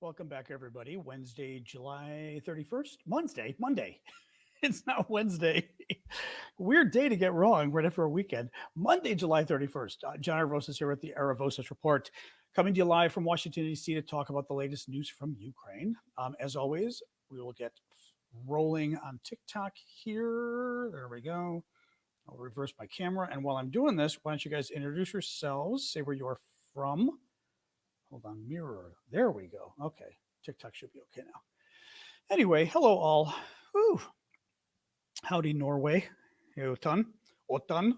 Welcome back, everybody. Wednesday, July 31st. Monday. It's not Wednesday. Weird day to get wrong right after a weekend. Monday, July 31st. John Aravosis here at the Aravosis Report, coming to you live from Washington, D.C. to talk about the latest news from Ukraine. As always, we will get rolling on TikTok here. There we go. I'll reverse my camera. And while I'm doing this, why don't you guys introduce yourselves, say where you are from. Hold on, mirror. There we go. Okay. TikTok should be okay now. Anyway, hello all. Whew. Howdy, Norway. Otan. Otan.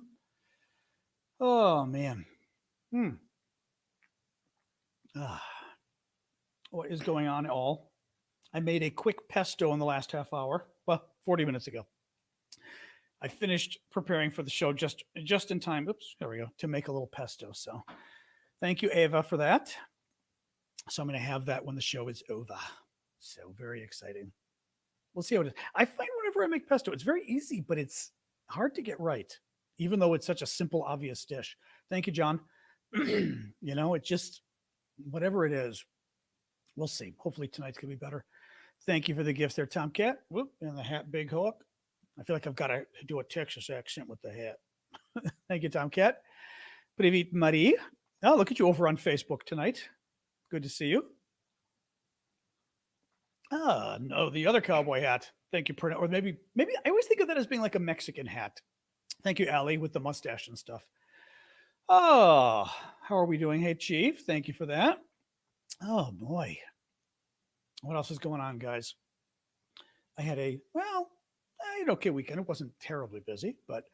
Oh, man. Ah. What is going on all? I made a quick pesto in the last half hour. Well, 40 minutes ago. I finished preparing for the show just in time. Oops, there we go. To make a little pesto. So thank you, Ava, for that. So I'm going to have that when the show is over. So very exciting. We'll see how it is. I find whenever I make pesto, it's very easy, but it's hard to get right, even though it's such a simple, obvious dish. Thank you, John. It just, whatever it is, we'll see. Hopefully tonight's going to be better. Thank you for the gifts there, Tomcat. Whoop, and the hat, Big Hook. I feel like I've got to do a Texas accent with the hat. Thank you, Tomcat. Привет, Marie. Oh, look at you over on Facebook tonight. Good to see you. No, the other cowboy hat. Thank you, or maybe I always think of that as being like a Mexican hat. Thank you, Allie, with the mustache and stuff. Oh, how are we doing? Hey, Chief, thank you for that. Oh boy, what else is going on, guys? I had an okay weekend. It wasn't terribly busy, but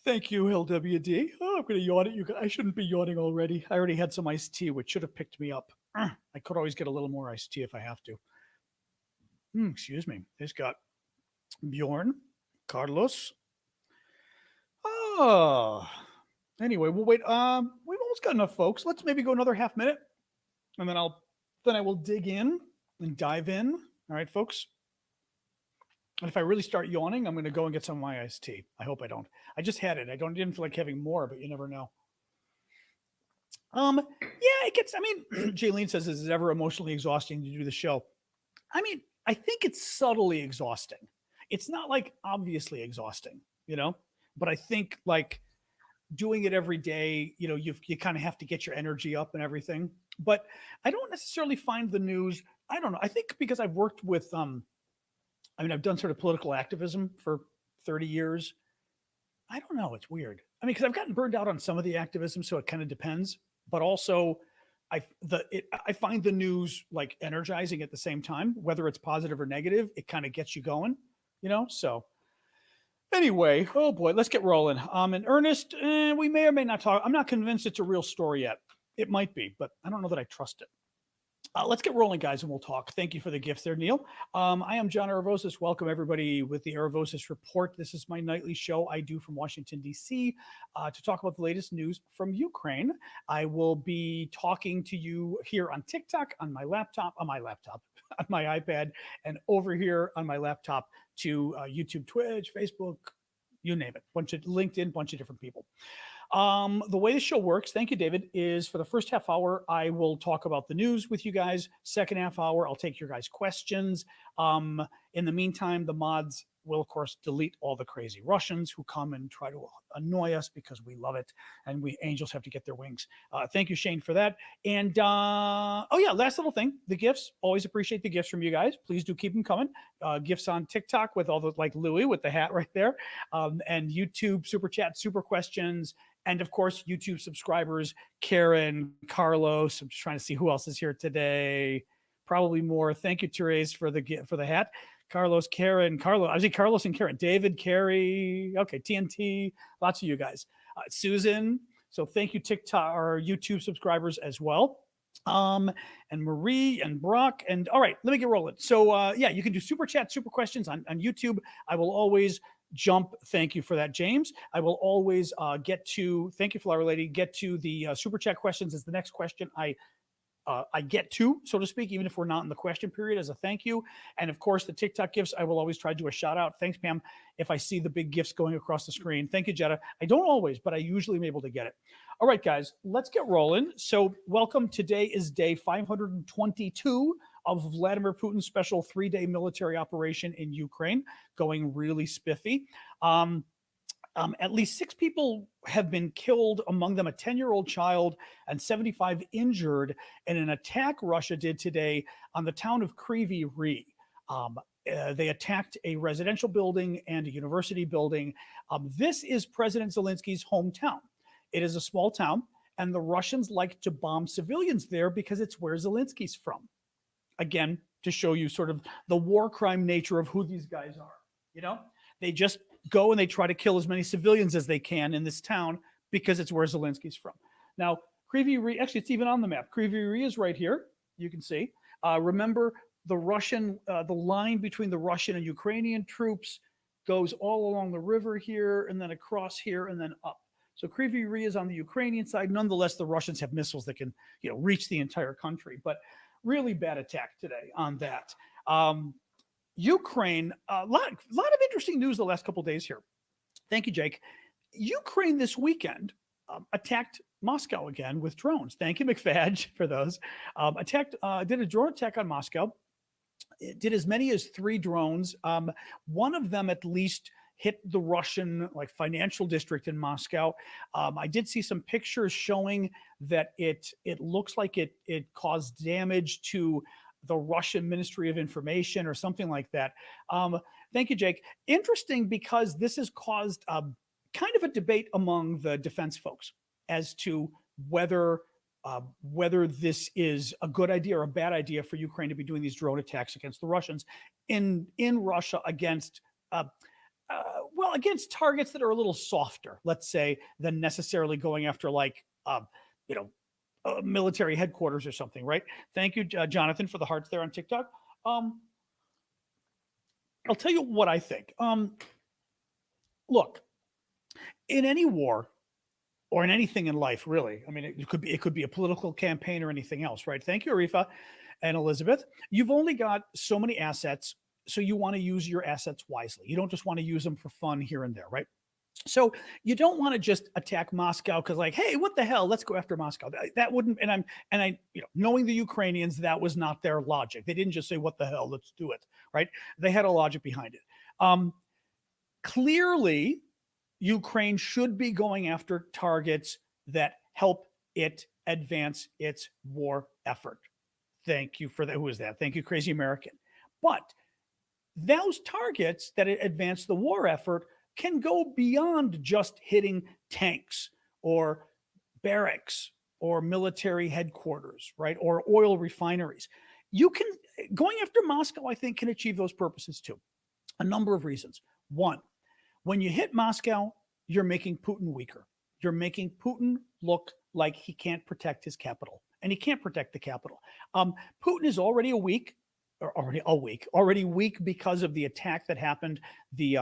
thank you, LWD. Oh, I'm going to yawn at you. I shouldn't be yawning already. I already had some iced tea, which should have picked me up. I could always get a little more iced tea if I have to. Excuse me. There's got Bjorn, Carlos. Oh, anyway, we'll wait. We've almost got enough, folks. Let's maybe go another half minute, and then I will dig in and dive in. All right, folks. And if I really start yawning, I'm going to go and get some of my iced tea. I hope I don't. I just had it. Didn't feel like having more, but you never know. It gets. Jaylene says this is ever emotionally exhausting to do the show. I think it's subtly exhausting. It's not like obviously exhausting, but I think like doing it every day, you kind of have to get your energy up and everything. But I don't necessarily find the news. I don't know. I think because I've worked with, I've done sort of political activism for 30 years. I don't know. It's weird. Because I've gotten burned out on some of the activism, so it kind of depends. But also, I find the news like energizing at the same time, whether it's positive or negative. It kind of gets you going, So anyway, oh boy, let's get rolling. And Ernest, we may or may not talk. I'm not convinced it's a real story yet. It might be, but I don't know that I trust it. Let's get rolling, guys, and we'll talk. Thank you for the gifts there, Neil. I am John Aravosis. Welcome, everybody, with the Aravosis Report. This is my nightly show I do from Washington, D.C., to talk about the latest news from Ukraine. I will be talking to you here on TikTok, on my iPad, and over here on my laptop to YouTube, Twitch, Facebook, you name it. Bunch of LinkedIn, bunch of different people. The way the show works, thank you, David, is for the first half hour, I will talk about the news with you guys. Second half hour, I'll take your guys' questions. In the meantime, the mods will, of course, delete all the crazy Russians who come and try to annoy us because we love it. And we angels have to get their wings. Thank you, Shane, for that. And, last little thing, the gifts. Always appreciate the gifts from you guys. Please do keep them coming. Gifts on TikTok with all the, like Louie with the hat right there. And YouTube, Super Chat, Super Questions. And of course, YouTube subscribers, Karen, Carlos. I'm just trying to see who else is here today. Probably more. Thank you, Therese, for the hat. Carlos, Karen, Carlos. I see Carlos and Karen. David, Carrie. Okay, TNT. Lots of you guys. Susan. So thank you, TikTok or YouTube subscribers as well. And Marie and Brock. And all right, let me get rolling. So you can do Super Chat, Super Questions on YouTube. I will always jump. Thank you for that, James. I will always get to, thank you, Flower Lady, get to the Super Chat questions as the next question I get to, so to speak, even if we're not in the question period, as a thank you. And of course, the TikTok gifts, I will always try to do a shout out. Thanks, Pam, if I see the big gifts going across the screen. Thank you, Jetta. I don't always, but I usually am able to get it. All right, guys, let's get rolling. So, welcome. Today is day 522 of Vladimir Putin's special 3-day military operation in Ukraine, going really spiffy. Um, at least 6 people have been killed, among them a 10-year-old child, and 75 injured in an attack Russia did today on the town of Kryvyi Rih. Um, they attacked a residential building and a university building. This is President Zelensky's hometown. It is a small town, and the Russians like to bomb civilians there because it's where Zelensky's from. Again, to show you sort of the war crime nature of who these guys are. You know, they just go and they try to kill as many civilians as they can in this town because it's where Zelensky's from. Now, Kryvyi Rih, actually, it's even on the map. Kryvyi Rih is right here. You can see. Remember, the line between the Russian and Ukrainian troops goes all along the river here, and then across here, and then up. So Kryvyi Rih is on the Ukrainian side. Nonetheless, the Russians have missiles that can, reach the entire country. But really bad attack today on that. Ukraine, a lot of interesting news the last couple of days here. Thank you, Jake. Ukraine this weekend attacked Moscow again with drones. Thank you, McFadge, for those. Did a drone attack on Moscow. It did as many as 3 drones. One of them at least hit the Russian financial district in Moscow. I did see some pictures showing that it looks like it caused damage to the Russian Ministry of Information or something like that. Thank you, Jake. Interesting, because this has caused kind of a debate among the defense folks as to whether this is a good idea or a bad idea for Ukraine to be doing these drone attacks against the Russians in Russia against against targets that are a little softer, let's say, than necessarily going after military headquarters or something, right? Thank you, Jonathan, for the hearts there on TikTok. I'll tell you what I think. Look, in any war or in anything in life, really, I mean, it could be a political campaign or anything else, right? Thank you, Arifa and Elizabeth. You've only got so many assets, so you want to use your assets wisely. You don't just want to use them for fun here and there, right? So you don't want to just attack Moscow because, hey, what the hell? Let's go after Moscow. That wouldn't. And I, knowing the Ukrainians, that was not their logic. They didn't just say, "What the hell? Let's do it." Right? They had a logic behind it. Clearly, Ukraine should be going after targets that help it advance its war effort. Thank you for that. Who is that? Thank you, Crazy American. But those targets that advance the war effort can go beyond just hitting tanks or barracks or military headquarters, right? Or oil refineries. Going after Moscow, I think, can achieve those purposes too. A number of reasons. One, when you hit Moscow, you're making Putin weaker. You're making Putin look like he can't protect his capital, and he can't protect the capital. Putin is already weak because of the attack that happened, the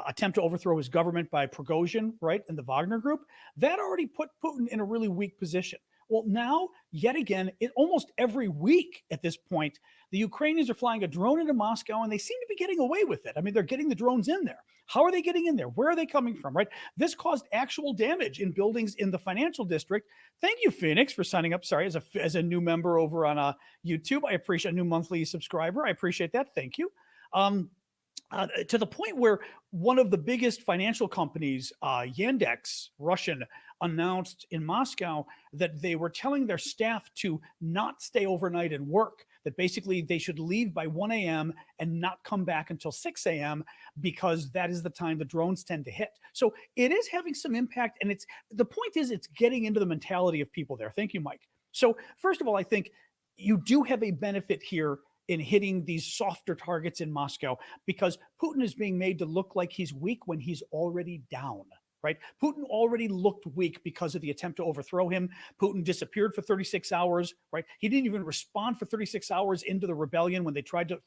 attempt to overthrow his government by Prigozhin, right, and the Wagner Group. That already put Putin in a really weak position. Well, now, yet again, almost every week at this point, the Ukrainians are flying a drone into Moscow, and they seem to be getting away with it. I mean, they're getting the drones in there. How are they getting in there? Where are they coming from, right? This caused actual damage in buildings in the financial district. Thank you, Phoenix, for signing up. Sorry, as a new member over on YouTube. I appreciate a new monthly subscriber. I appreciate that. Thank you. To the point where one of the biggest financial companies, Yandex, Russian, announced in Moscow that they were telling their staff to not stay overnight and work, that basically they should leave by 1 a.m. and not come back until 6 a.m. because that is the time the drones tend to hit. So it is having some impact, and the point is it's getting into the mentality of people there. Thank you, Mike. So first of all, I think you do have a benefit here in hitting these softer targets in Moscow, because Putin is being made to look like he's weak when he's already down, right? Putin already looked weak because of the attempt to overthrow him. Putin disappeared for 36 hours, right? He didn't even respond for 36 hours into the rebellion when they tried to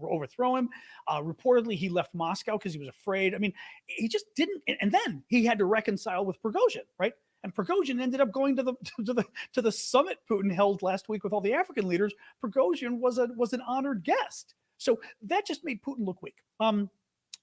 overthrow him. Reportedly, he left Moscow because he was afraid. I mean, he just didn't. And then he had to reconcile with Prigozhin, right? And Prigozhin ended up going to the summit Putin held last week with all the African leaders. Prigozhin was an honored guest. So that just made Putin look weak.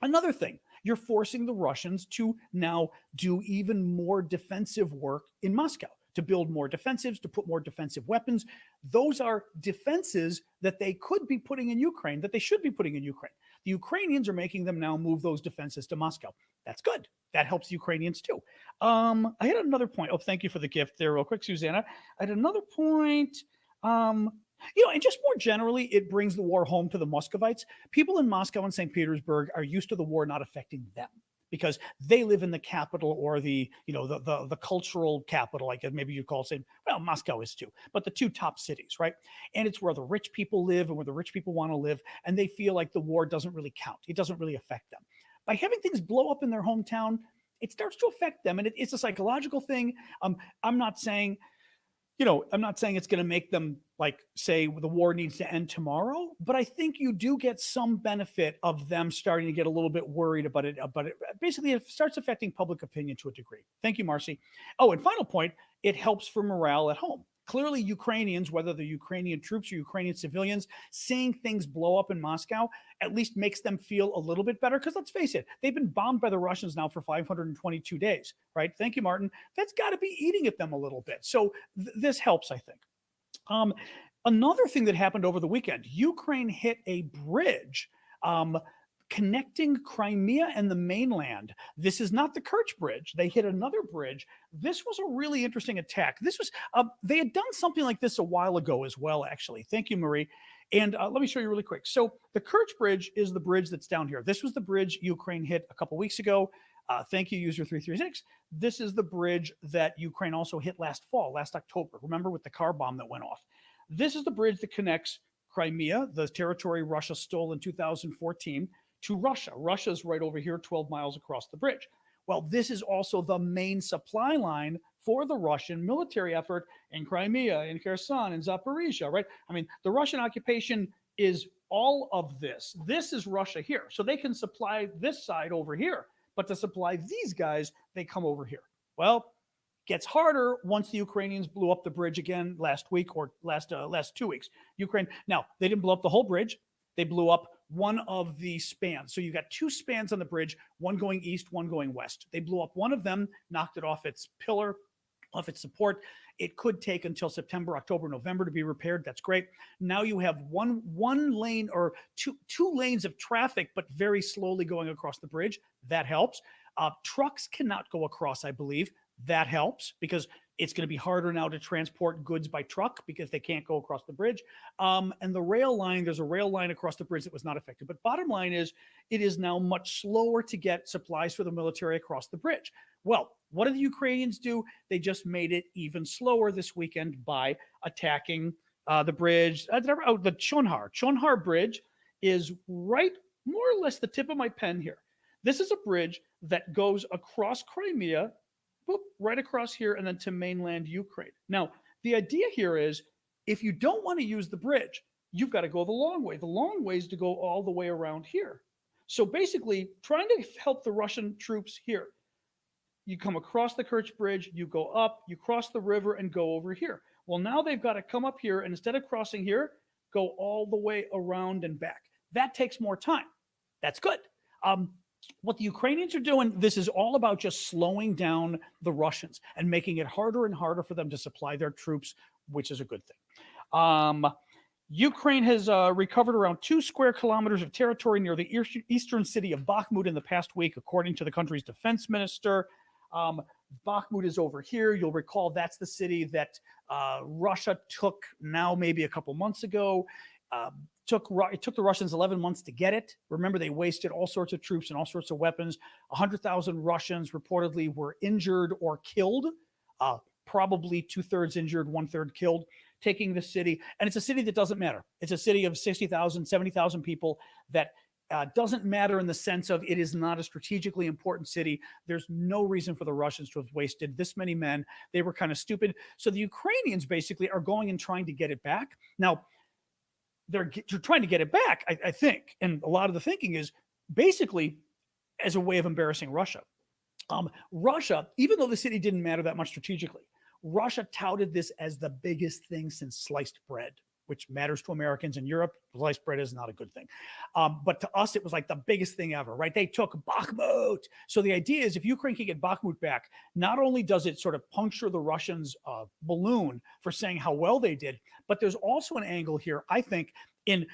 Another thing, you're forcing the Russians to now do even more defensive work in Moscow, to build more defensives, to put more defensive weapons. Those are defenses that they could be putting in Ukraine, that they should be putting in Ukraine. The Ukrainians are making them now move those defenses to Moscow. That's good. That helps the Ukrainians too. I had another point. Oh, thank you for the gift there, real quick, Susanna. I had another point. And just more generally, it brings the war home to the Muscovites. People in Moscow and St. Petersburg are used to the war not affecting them because they live in the capital, or the cultural capital, like maybe you'd call it, well, Moscow is too, but the two top cities, right? And it's where the rich people live and where the rich people want to live, and they feel like the war doesn't really count. It doesn't really affect them. By having things blow up in their hometown, it starts to affect them, and it's a psychological thing. I'm not saying it's going to make them say the war needs to end tomorrow, but I think you do get some benefit of them starting to get a little bit worried about it. Basically, it starts affecting public opinion to a degree. Thank you, Marcy. Oh, and final point, it helps for morale at home. Clearly, Ukrainians, whether they're Ukrainian troops or Ukrainian civilians, seeing things blow up in Moscow at least makes them feel a little bit better. Because let's face it, they've been bombed by the Russians now for 522 days, right? Thank you, Martin. That's got to be eating at them a little bit. So this helps, I think. Another thing that happened over the weekend, Ukraine hit a bridge connecting Crimea and the mainland. This is not the Kerch Bridge. They hit another bridge. This was a really interesting attack. This was they had done something like this a while ago as well, actually. Thank you, Marie. And let me show you really quick. So the Kerch Bridge is the bridge that's down here. This was the bridge Ukraine hit a couple weeks ago. Thank you, user 336. This is the bridge that Ukraine also hit last October. Remember, with the car bomb that went off. This is the bridge that connects Crimea, the territory Russia stole in 2014, to Russia. Russia's right over here, 12 miles across the bridge. Well, this is also the main supply line for the Russian military effort in Crimea, in Kherson, in Zaporizhia, right? I mean, the Russian occupation is all of this. This is Russia here. So they can supply this side over here, but to supply these guys, they come over here. Well, gets harder once the Ukrainians blew up the bridge again last week, or last 2 weeks. Ukraine, now, they didn't blow up the whole bridge. They blew up one of the spans. So you got two spans on the bridge, one going east, one going west. They blew up one of them, knocked it off its pillar, off its support. It could take until September, October, November to be repaired. That's great. Now you have one lane, or two lanes of traffic, but very slowly going across the bridge. That helps. Trucks cannot go across, I believe. That helps, because it's going to be harder now to transport goods by truck because they can't go across the bridge. And the rail line, there's a rail line across the bridge that was not affected. But bottom line is, it is now much slower to get supplies for the military across the bridge. Well, what did the Ukrainians do? They just made it even slower this weekend by attacking the bridge. The Chonhar Bridge is right, more or less, the tip of my pen here. This is a bridge that goes across Crimea, right across here, and then to mainland Ukraine. Now, the idea here is, if you don't want to use the bridge, you've got to go the long way. The long way is to go all the way around here. So basically, trying to help the Russian troops here, you come across the Kerch Bridge, you go up, you cross the river, and go over here. Well, now they've got to come up here, and instead of crossing here, go all the way around and back. That takes more time. That's good. What the Ukrainians are doing, this is all about just slowing down the Russians and making it harder and harder for them to supply their troops, which is a good thing. Ukraine has recovered around 2 square kilometers of territory near the eastern city of Bakhmut in the past week, according to the country's defense minister. Bakhmut is over here. You'll recall that's the city that Russia took now maybe a couple months ago. It took the Russians 11 months to get it. Remember, they wasted all sorts of troops and all sorts of weapons. 100,000 Russians reportedly were injured or killed, probably 2/3 injured, 1/3 killed, taking the city. And it's a city that doesn't matter. It's a city of 60,000, 70,000 people that doesn't matter in the sense of it is not a strategically important city. There's no reason for the Russians to have wasted this many men. They were kind of stupid. So the Ukrainians basically are going and trying to get it back. Now, they're trying to get it back, I think. And a lot of the thinking is basically as a way of embarrassing Russia. Russia, even though the city didn't matter that much strategically, Russia touted this as the biggest thing since sliced bread, which matters to Americans in Europe. Sliced bread is not a good thing. But to us, it was like the biggest thing ever, right? They took Bakhmut. So the idea is if Ukraine can get Bakhmut back, not only does it sort of puncture the Russians' balloon for saying how well they did, but there's also an angle here, I think, in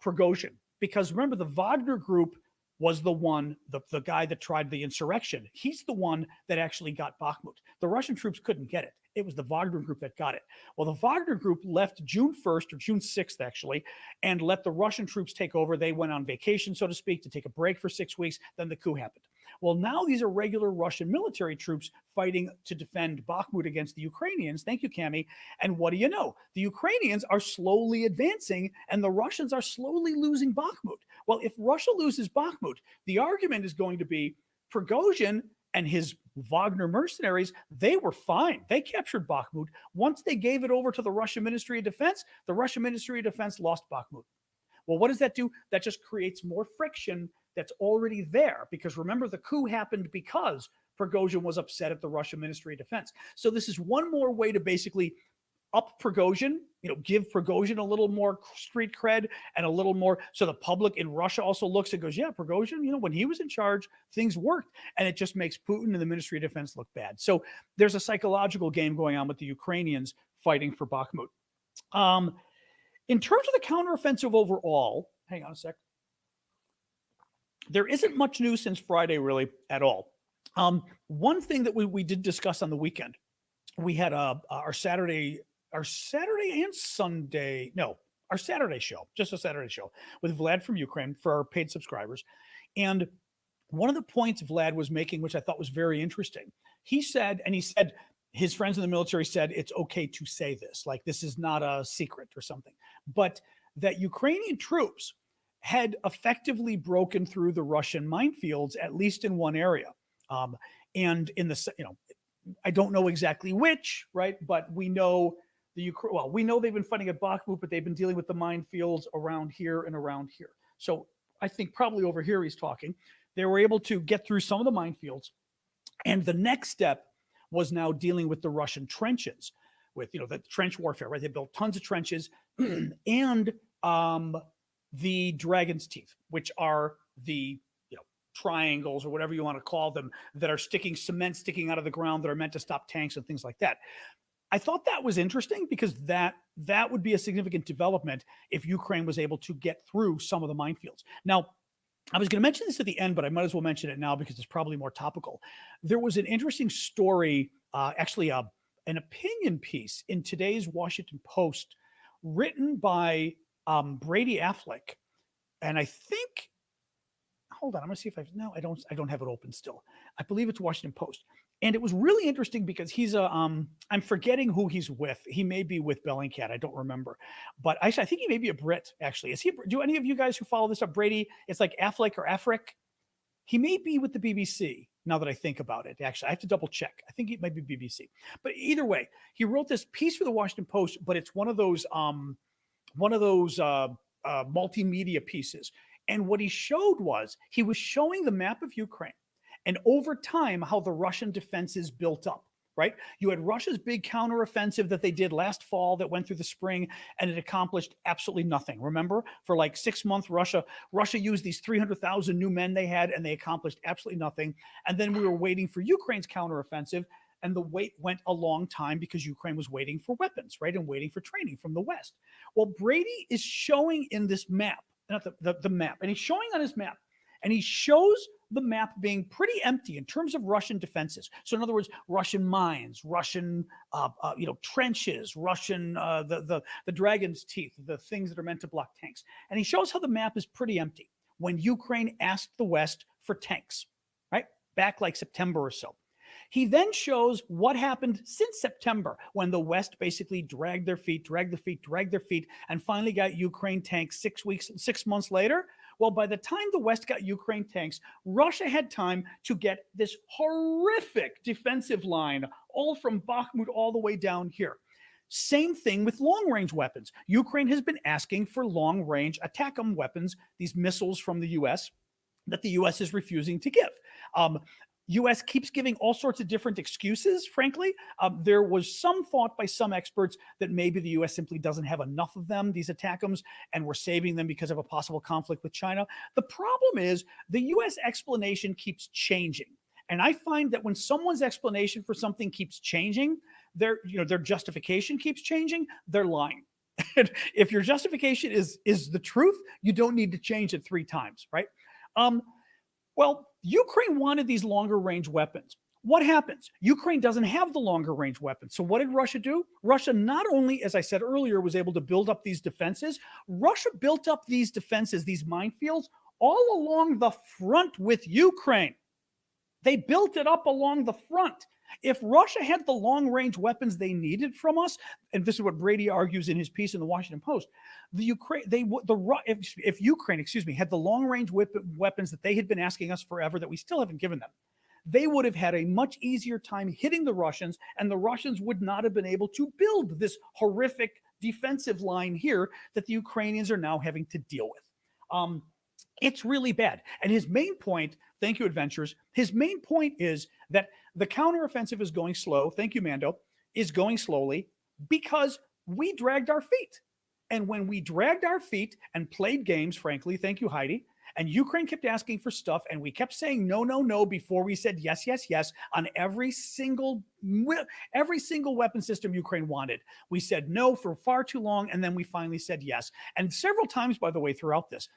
Prigozhin. Because remember, the Wagner group was the one, the guy that tried the insurrection. He's the one that actually got Bakhmut. The Russian troops couldn't get it. It was the Wagner group that got it. Well, the Wagner group left June 1st or June 6th, actually, and let the Russian troops take over. They went on vacation, so to speak, to take a break for 6 weeks. Then the coup happened. Well, now these are regular Russian military troops fighting to defend Bakhmut against the Ukrainians. Thank you, Cami. And what do you know? The Ukrainians are slowly advancing, and the Russians are slowly losing Bakhmut. Well, if Russia loses Bakhmut, the argument is going to be Prigozhin and his Wagner mercenaries, they were fine. They captured Bakhmut. Once they gave it over to the Russian Ministry of Defense, the Russian Ministry of Defense lost Bakhmut. Well, what does that do? That just creates more friction that's already there. Because remember, the coup happened because Prigozhin was upset at the Russian Ministry of Defense. So this is one more way to basically up Prigozhin, give Prigozhin a little more street cred and a little more, so the public in Russia also looks and goes, yeah, Prigozhin, when he was in charge, things worked. And it just makes Putin and the Ministry of Defense look bad. So there's a psychological game going on with the Ukrainians fighting for Bakhmut. In terms of the counteroffensive overall, hang on a sec. There isn't much news since Friday, really, at all. One thing that we did discuss on the weekend, we had our Saturday and Sunday, our Saturday show, just a Saturday show with Vlad from Ukraine for our paid subscribers. And one of the points Vlad was making, which I thought was very interesting, he said his friends in the military said it's okay to say this, like this is not a secret or something, but that Ukrainian troops had effectively broken through the Russian minefields, at least in one area. And in the, I don't know exactly which, right? But we know we know they've been fighting at Bakhmut, but they've been dealing with the minefields around here and around here. So I think probably over here he's talking. They were able to get through some of the minefields. And the next step was now dealing with the Russian trenches, with, the trench warfare, right? They built tons of trenches and the Dragon's Teeth, which are the triangles or whatever you want to call them that are cement sticking out of the ground that are meant to stop tanks and things like that. I thought that was interesting because that would be a significant development if Ukraine was able to get through some of the minefields. Now, I was going to mention this at the end, but I might as well mention it now because it's probably more topical. There was an interesting story, actually an opinion piece in today's Washington Post written by Brady Affleck. And I think, hold on, I'm going to see if I don't have it open still. I believe it's Washington Post. And it was really interesting because he's I'm forgetting who he's with. He may be with Bellingcat. I don't remember. But actually, I think he may be a Brit, actually. Do any of you guys who follow this up, Brady, it's like Affleck or Afric? He may be with the BBC, now that I think about it. Actually, I have to double check. I think it might be BBC. But either way, he wrote this piece for the Washington Post, but it's one of those multimedia pieces. And what he showed was he was showing the map of Ukraine and over time how the Russian defenses built up, right? You had Russia's big counteroffensive that they did last fall that went through the spring, and it accomplished absolutely nothing. Remember, for like 6 months, Russia used these 300,000 new men they had, and they accomplished absolutely nothing. And then we were waiting for Ukraine's counteroffensive, and the wait went a long time because Ukraine was waiting for weapons, right? And waiting for training from the West. Well, Brady is showing in this map, not the map, and he's showing on his map, and he shows the map being pretty empty in terms of Russian defenses. So in other words, Russian mines, Russian trenches, Russian the Dragon's Teeth, the things that are meant to block tanks. And he shows how the map is pretty empty when Ukraine asked the West for tanks, right? Back like September or so. He then shows what happened since September when the West basically dragged their feet, and finally got Ukraine tanks 6 months later. Well, by the time the West got Ukraine tanks, Russia had time to get this horrific defensive line, all from Bakhmut all the way down here. Same thing with long-range weapons. Ukraine has been asking for long-range ATACMS weapons, these missiles from the U.S., that the U.S. is refusing to give. U.S. keeps giving all sorts of different excuses, frankly. There was some thought by some experts that maybe the U.S. simply doesn't have enough of them, these ATACMS, and we're saving them because of a possible conflict with China. The problem is the U.S. explanation keeps changing. And I find that when someone's explanation for something keeps changing, their justification keeps changing, they're lying. If your justification is the truth, you don't need to change it 3 times, right? Well, Ukraine wanted these longer range weapons. What happens? Ukraine doesn't have the longer range weapons. So what did Russia do? Russia not only, as I said earlier, was able to build up these defenses, Russia built up these defenses, these minefields, all along the front with Ukraine. They built it up along the front. If Russia had the long-range weapons they needed from us, and this is what Brady argues in his piece in the Washington Post, if Ukraine, had the long-range weapons that they had been asking us forever that we still haven't given them, they would have had a much easier time hitting the Russians, and the Russians would not have been able to build this horrific defensive line here that the Ukrainians are now having to deal with. It's really bad. And his main point, thank you, Adventures, his main point is that the counteroffensive is going slow, thank you, Mando, is going slowly because we dragged our feet. And when we dragged our feet and played games, frankly, thank you, Heidi, and Ukraine kept asking for stuff, and we kept saying no, no, no before we said yes, yes, yes on every single weapon system Ukraine wanted. We said no for far too long, and then we finally said yes. And several times, by the way, throughout this,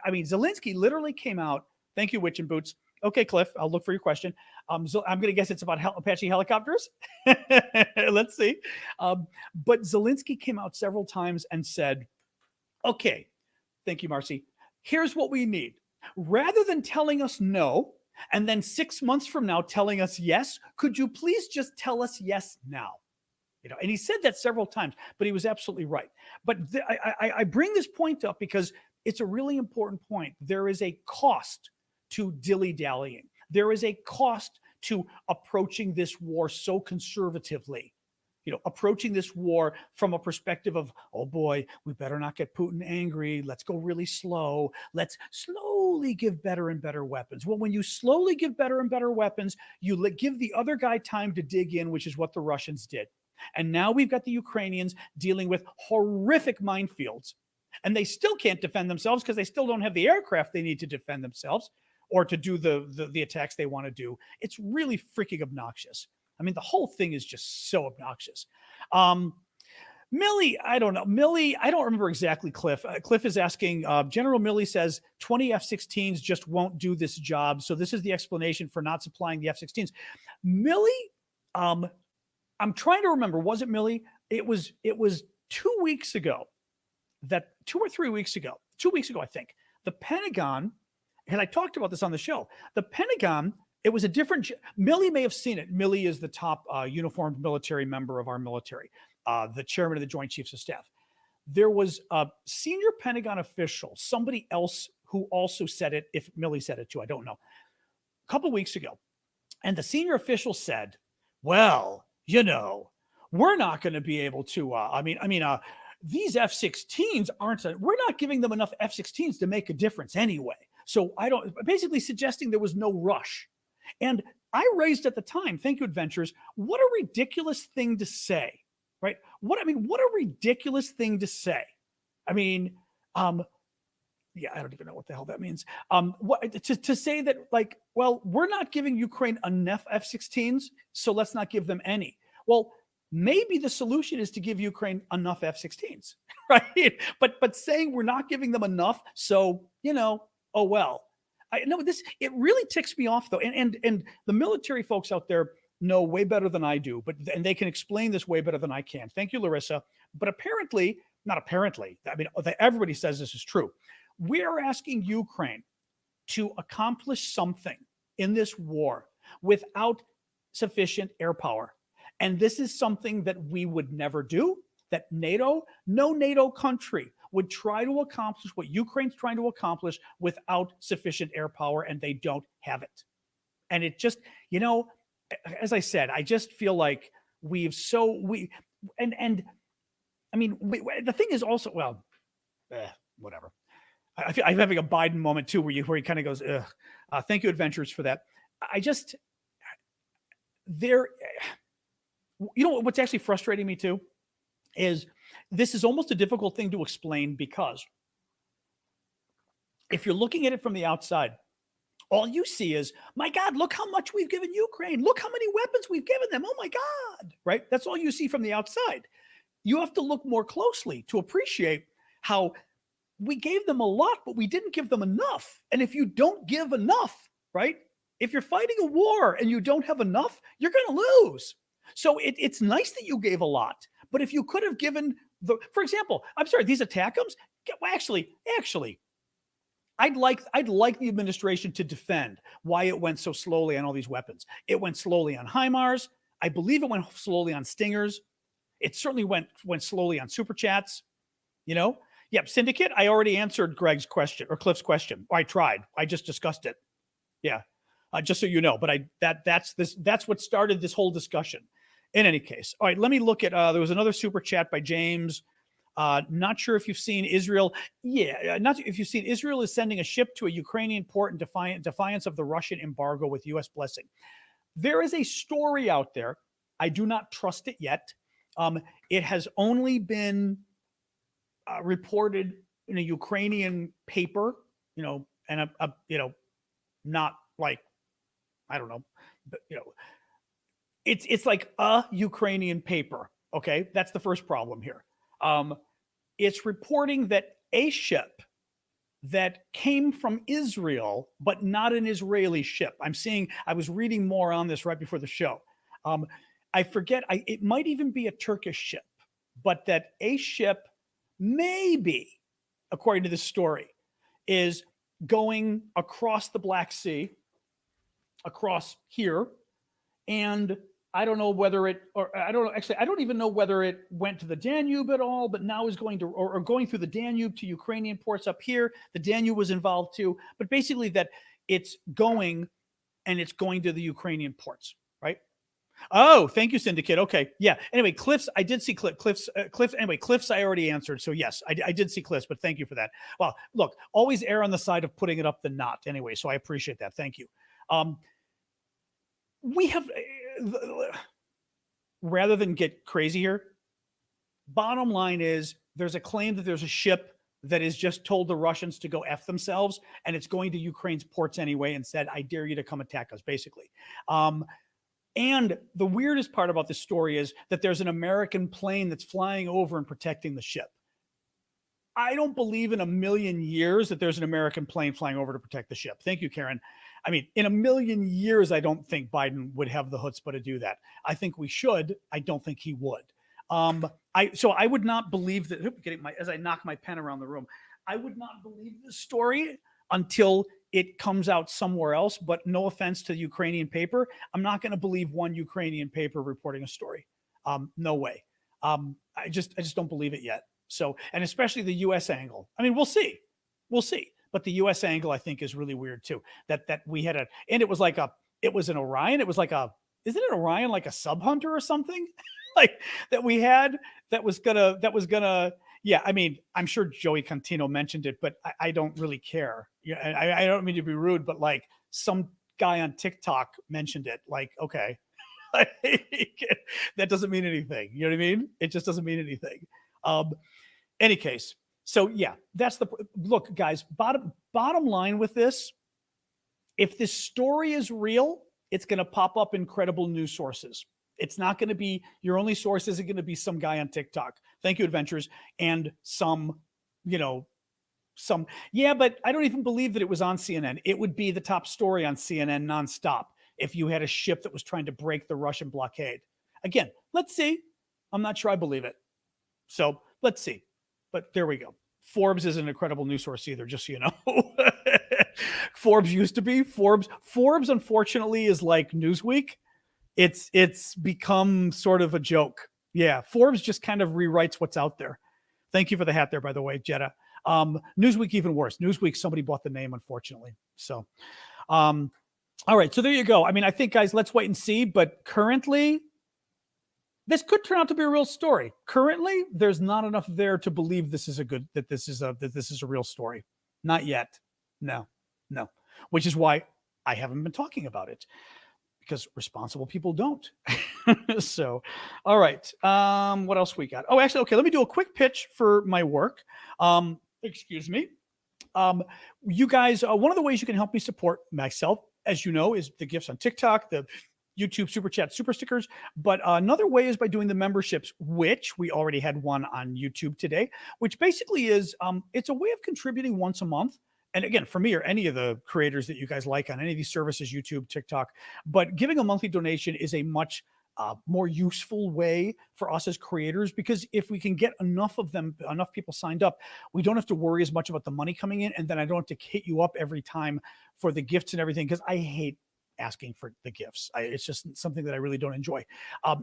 I mean, Zelensky literally came out. Thank you, Witch and Boots. Okay, Cliff, I'll look for your question. I'm going to guess it's about Apache helicopters. Let's see. But Zelensky came out several times and said, okay, thank you, Marcy. Here's what we need. Rather than telling us no, and then 6 months from now telling us yes, could you please just tell us yes now? And he said that several times, but he was absolutely right. But I bring this point up because it's a really important point. There is a cost to dilly-dallying. There is a cost to approaching this war so conservatively. Approaching this war from a perspective of, oh boy, we better not get Putin angry. Let's go really slow. Let's slowly give better and better weapons. Well, when you slowly give better and better weapons, you give the other guy time to dig in, which is what the Russians did. And now we've got the Ukrainians dealing with horrific minefields. And they still can't defend themselves because they still don't have the aircraft they need to defend themselves or to do the attacks they want to do. It's really freaking obnoxious. I mean, the whole thing is just so obnoxious. Millie, I don't know. Millie, I don't remember exactly, Cliff. Cliff is asking, General Millie says 20 F-16s just won't do this job. So this is the explanation for not supplying the F-16s. Millie, I'm trying to remember, was it Millie? It was 2 weeks ago, 2 or 3 weeks ago, 2 weeks ago, I think, the Pentagon, and I talked about this on the show, the Pentagon, it was a different, Millie may have seen it. Millie is the top uniformed military member of our military, the chairman of the Joint Chiefs of Staff. There was a senior Pentagon official, somebody else who also said it, if Millie said it too, I don't know, a couple of weeks ago. And the senior official said, well, we're not going to be able to, these F-16s we're not giving them enough F-16s to make a difference anyway. So basically suggesting there was no rush. And I raised at the time, thank you, Adventures, what a ridiculous thing to say, right? What a ridiculous thing to say. I don't even know what the hell that means. To say that, like, well, we're not giving Ukraine enough F-16s, so let's not give them any. Well, maybe the solution is to give Ukraine enough F-16s, right? But saying we're not giving them enough, so, oh well. I know it really ticks me off though. And the military folks out there know way better than I do, and they can explain this way better than I can. Thank you, Larissa. But not apparently, everybody says this is true. We are asking Ukraine to accomplish something in this war without sufficient air power. And this is something that we would never do, that no NATO country would try to accomplish what Ukraine's trying to accomplish without sufficient air power, and they don't have it. And it just, as I said, I just feel like the thing is also, whatever. I'm having a Biden moment too, where he kind of goes, thank you, Adventures, for that. there, what's actually frustrating me too is this is almost a difficult thing to explain, because if you're looking at it from the outside, all you see is, my God, look how much we've given Ukraine. Look how many weapons we've given them. Oh my God, right? That's all you see from the outside. You have to look more closely to appreciate how we gave them a lot, but we didn't give them enough. And if you don't give enough, right? If you're fighting a war and you don't have enough, you're going to lose. So it's nice that you gave a lot, but if you could have given for example, I'm sorry, these ATACMs, actually, I'd like the administration to defend why it went so slowly on all these weapons. It went slowly on HIMARS. I believe it went slowly on Stingers. It certainly went slowly on Super Chats. Yep, Syndicate. I already answered Greg's question or Cliff's question. I tried. I just discussed it. Yeah, just so you know. But that's what started this whole discussion. In any case, all right. Let me look at. There was another Super Chat by James. Not sure if you've seen Israel. Yeah, not if you've seen Israel is sending a ship to a Ukrainian port in defiance of the Russian embargo with U.S. blessing. There is a story out there. I do not trust it yet. It has only been reported in a Ukrainian paper, and not like, I don't know, but, it's like a Ukrainian paper. Okay, that's the first problem here. It's reporting that a ship that came from Israel, but not an Israeli ship. I was reading more on this right before the show. I forget, it might even be a Turkish ship, but that a ship, maybe, according to this story, is going across the Black Sea, across here, and I don't know whether it, or I don't know, actually, I don't even know whether it went to the Danube at all, but now is going to, or going through the Danube to Ukrainian ports up here. The Danube was involved too, but basically that it's going to the Ukrainian ports, right? Oh, thank you, Syndicate. Okay. Yeah. Anyway, Cliff's, I did see Cliff's, anyway, Cliff's I already answered. So yes, I did see Cliff's, but thank you for that. Well, look, always err on the side of putting it up than not anyway. So I appreciate that. Thank you. We have, rather than get crazy here, bottom line is there's a claim that there's a ship that is just told the Russians to go F themselves, and it's going to Ukraine's ports anyway and said, I dare you to come attack us, basically. And the weirdest part about this story is that there's an American plane that's flying over and protecting the ship. I don't believe in a million years that there's an American plane flying over to protect the ship. Thank you, Karen. I mean, in a million years, I don't think Biden would have the chutzpah to do that. I think we should. I don't think he would. So I would not believe that, as I knock my pen around the room, I would not believe this story until it comes out somewhere else. But no offense to the Ukrainian paper, I'm not going to believe one Ukrainian paper reporting a story. No way. I just don't believe it yet. So, and especially the U.S. angle. I mean, we'll see. But the U.S. angle, I think, is really weird too. That we had and it was an Orion. It was like isn't it Orion, like a sub hunter or something? Like that we had that was gonna. Yeah, I mean, I'm sure Joey Contino mentioned it, but I don't really care. Yeah, I don't mean to be rude, but like some guy on TikTok mentioned it. Like, okay, that doesn't mean anything. You know what I mean? It just doesn't mean anything. Any case, so yeah, that's the look, guys. Bottom line with this, if this story is real, it's going to pop up in credible news sources. It's not going to be your only source. Isn't going to be some guy on TikTok. Thank you, Adventures, and some. Yeah, but I don't even believe that it was on CNN. It would be the top story on CNN nonstop if you had a ship that was trying to break the Russian blockade. Again, let's see. I'm not sure I believe it. So let's see. But there we go. Forbes isn't a credible news source either, just so you know. Forbes used to be. Forbes, unfortunately, is like Newsweek. It's become sort of a joke. Yeah, Forbes just kind of rewrites what's out there. Thank you for the hat there, by the way, Jetta. Newsweek, even worse. Newsweek, somebody bought the name, unfortunately. So, all right. So there you go. I mean, I think, guys, let's wait and see. But currently, this could turn out to be a real story. Currently, there's not enough there to believe this is a real story. Not yet. No. Which is why I haven't been talking about it. because responsible people don't. So, all right. What else we got? Oh, actually, okay. Let me do a quick pitch for my work. Excuse me. Um, you guys, one of the ways you can help me support myself, as you know, is the gifts on TikTok, the YouTube super chat, super stickers. But another way is by doing the memberships, which we already had one on YouTube today, which basically is it's a way of contributing once a month. And again, for me or any of the creators that you guys like on any of these services, YouTube, TikTok, but giving a monthly donation is a much more useful way for us as creators, because if we can get enough of them, enough people signed up, we don't have to worry as much about the money coming in. And then I don't have to hit you up every time for the gifts and everything, because I hate asking for the gifts. It's just something that I really don't enjoy. I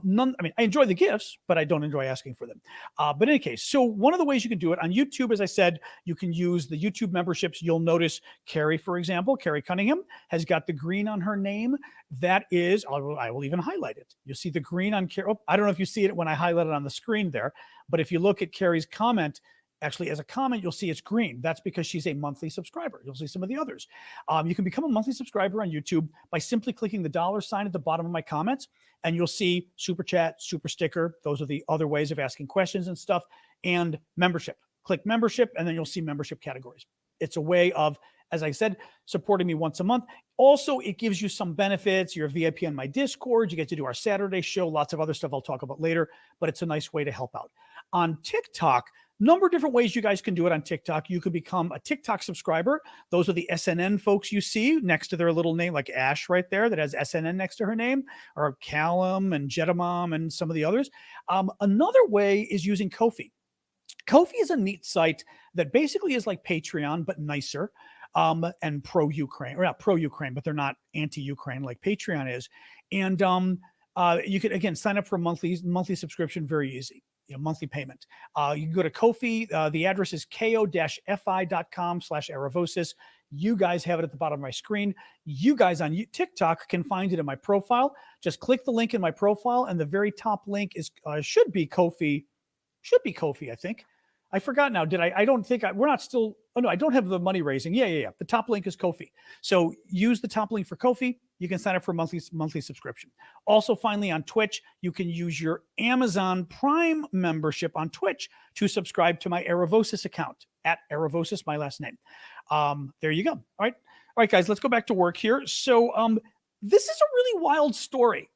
enjoy the gifts, but I don't enjoy asking for them. But in any case, so one of the ways you can do it on YouTube, as I said, you can use the YouTube memberships. You'll notice Carrie, for example, Carrie Cunningham has got the green on her name. That is, I will even highlight it. You'll see the green on Carrie. Oh, I don't know if you see it when I highlight it on the screen there, but if you look at Carrie's comment, actually, as a comment, you'll see it's green. That's because she's a monthly subscriber. You'll see some of the others. You can become a monthly subscriber on YouTube by simply clicking the $ at the bottom of my comments, and you'll see super chat, super sticker. Those are the other ways of asking questions and stuff, and membership. Click membership, and then you'll see membership categories. It's a way of, as I said, supporting me once a month. Also, it gives you some benefits. You're a VIP on my Discord. You get to do our Saturday show, lots of other stuff I'll talk about later, but it's a nice way to help out. On TikTok, number of different ways you guys can do it on TikTok. You can become a TikTok subscriber. Those are the SNN folks you see next to their little name, like Ash right there that has SNN next to her name, or Callum and Jetamom and some of the others. Another way is using Ko-fi. Ko-fi is a neat site that basically is like Patreon, but nicer, and pro-Ukraine, or not pro-Ukraine, but they're not anti-Ukraine like Patreon is. And you can, again, sign up for a monthly subscription, very easy. Monthly payment. You can go to Ko-fi. The address is ko-fi.com/Aravosis. You guys have it at the bottom of my screen. You guys on TikTok can find it in my profile. Just click the link in my profile, and the very top link is should be Ko-fi. Should be Ko-fi, I think. I forgot now. Did I don't think we're not still. Oh no, I don't have the money raising. Yeah. The top link is Ko-fi. So use the top link for Ko-fi. You can sign up for a monthly subscription. Also, finally, on Twitch, you can use your Amazon Prime membership on Twitch to subscribe to my Aravosis account at Aravosis, my last name. There you go. All right, guys, let's go back to work here. So this is a really wild story.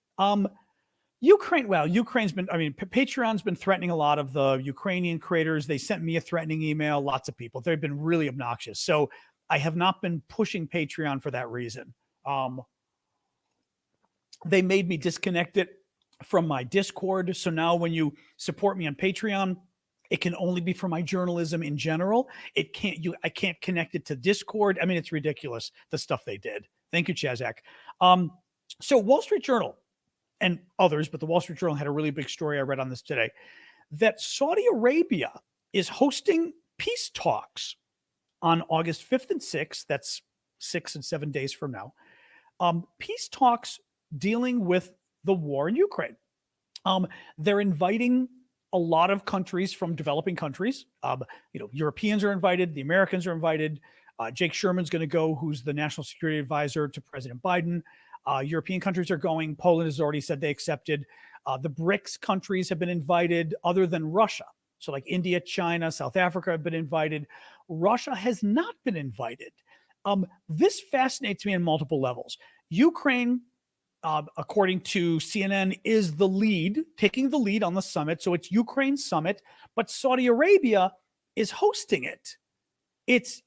Ukraine's been, Patreon's been threatening a lot of the Ukrainian creators. They sent me a threatening email, lots of people. They've been really obnoxious. So I have not been pushing Patreon for that reason. They made me disconnect it from my Discord. So now when you support me on Patreon, it can only be for my journalism in general. I can't connect it to Discord. I mean, it's ridiculous, the stuff they did. Thank you, Chazak. So Wall Street Journal and others, but the Wall Street Journal had a really big story I read on this today, that Saudi Arabia is hosting peace talks on August 5th and 6th. That's 6 and 7 days from now. Peace talks dealing with the war in Ukraine. They're inviting a lot of countries from developing countries. Europeans are invited. The Americans are invited. Jake Sherman's going to go, who's the national security advisor to President Biden. European countries are going. Poland has already said they accepted. The BRICS countries have been invited, other than Russia. So like India, China, South Africa have been invited. Russia has not been invited. This fascinates me on multiple levels. Ukraine, according to CNN, is taking the lead on the summit. So it's Ukraine's summit, but Saudi Arabia is hosting it. It's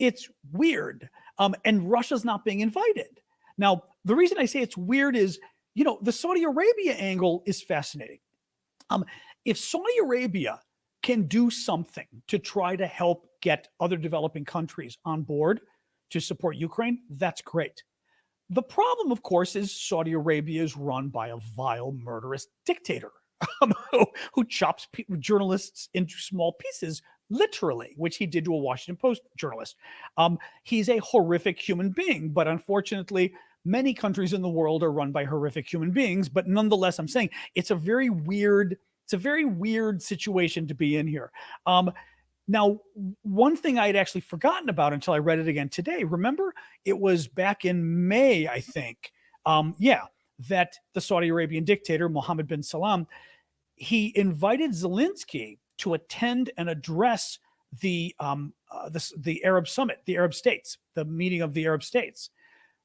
weird. And Russia's not being invited. Now, the reason I say it's weird is, the Saudi Arabia angle is fascinating. If Saudi Arabia can do something to try to help get other developing countries on board to support Ukraine, that's great. The problem, of course, is Saudi Arabia is run by a vile, murderous dictator who chops journalists into small pieces, literally, which he did to a Washington Post journalist. He's a horrific human being, but unfortunately, many countries in the world are run by horrific human beings. But nonetheless, I'm saying it's a very weird situation to be in here. Now, one thing I had actually forgotten about until I read it again today, remember, it was back in May, I think. that the Saudi Arabian dictator, Mohammed bin Salman, he invited Zelensky to attend and address the Arab summit, the Arab states, the meeting of the Arab states.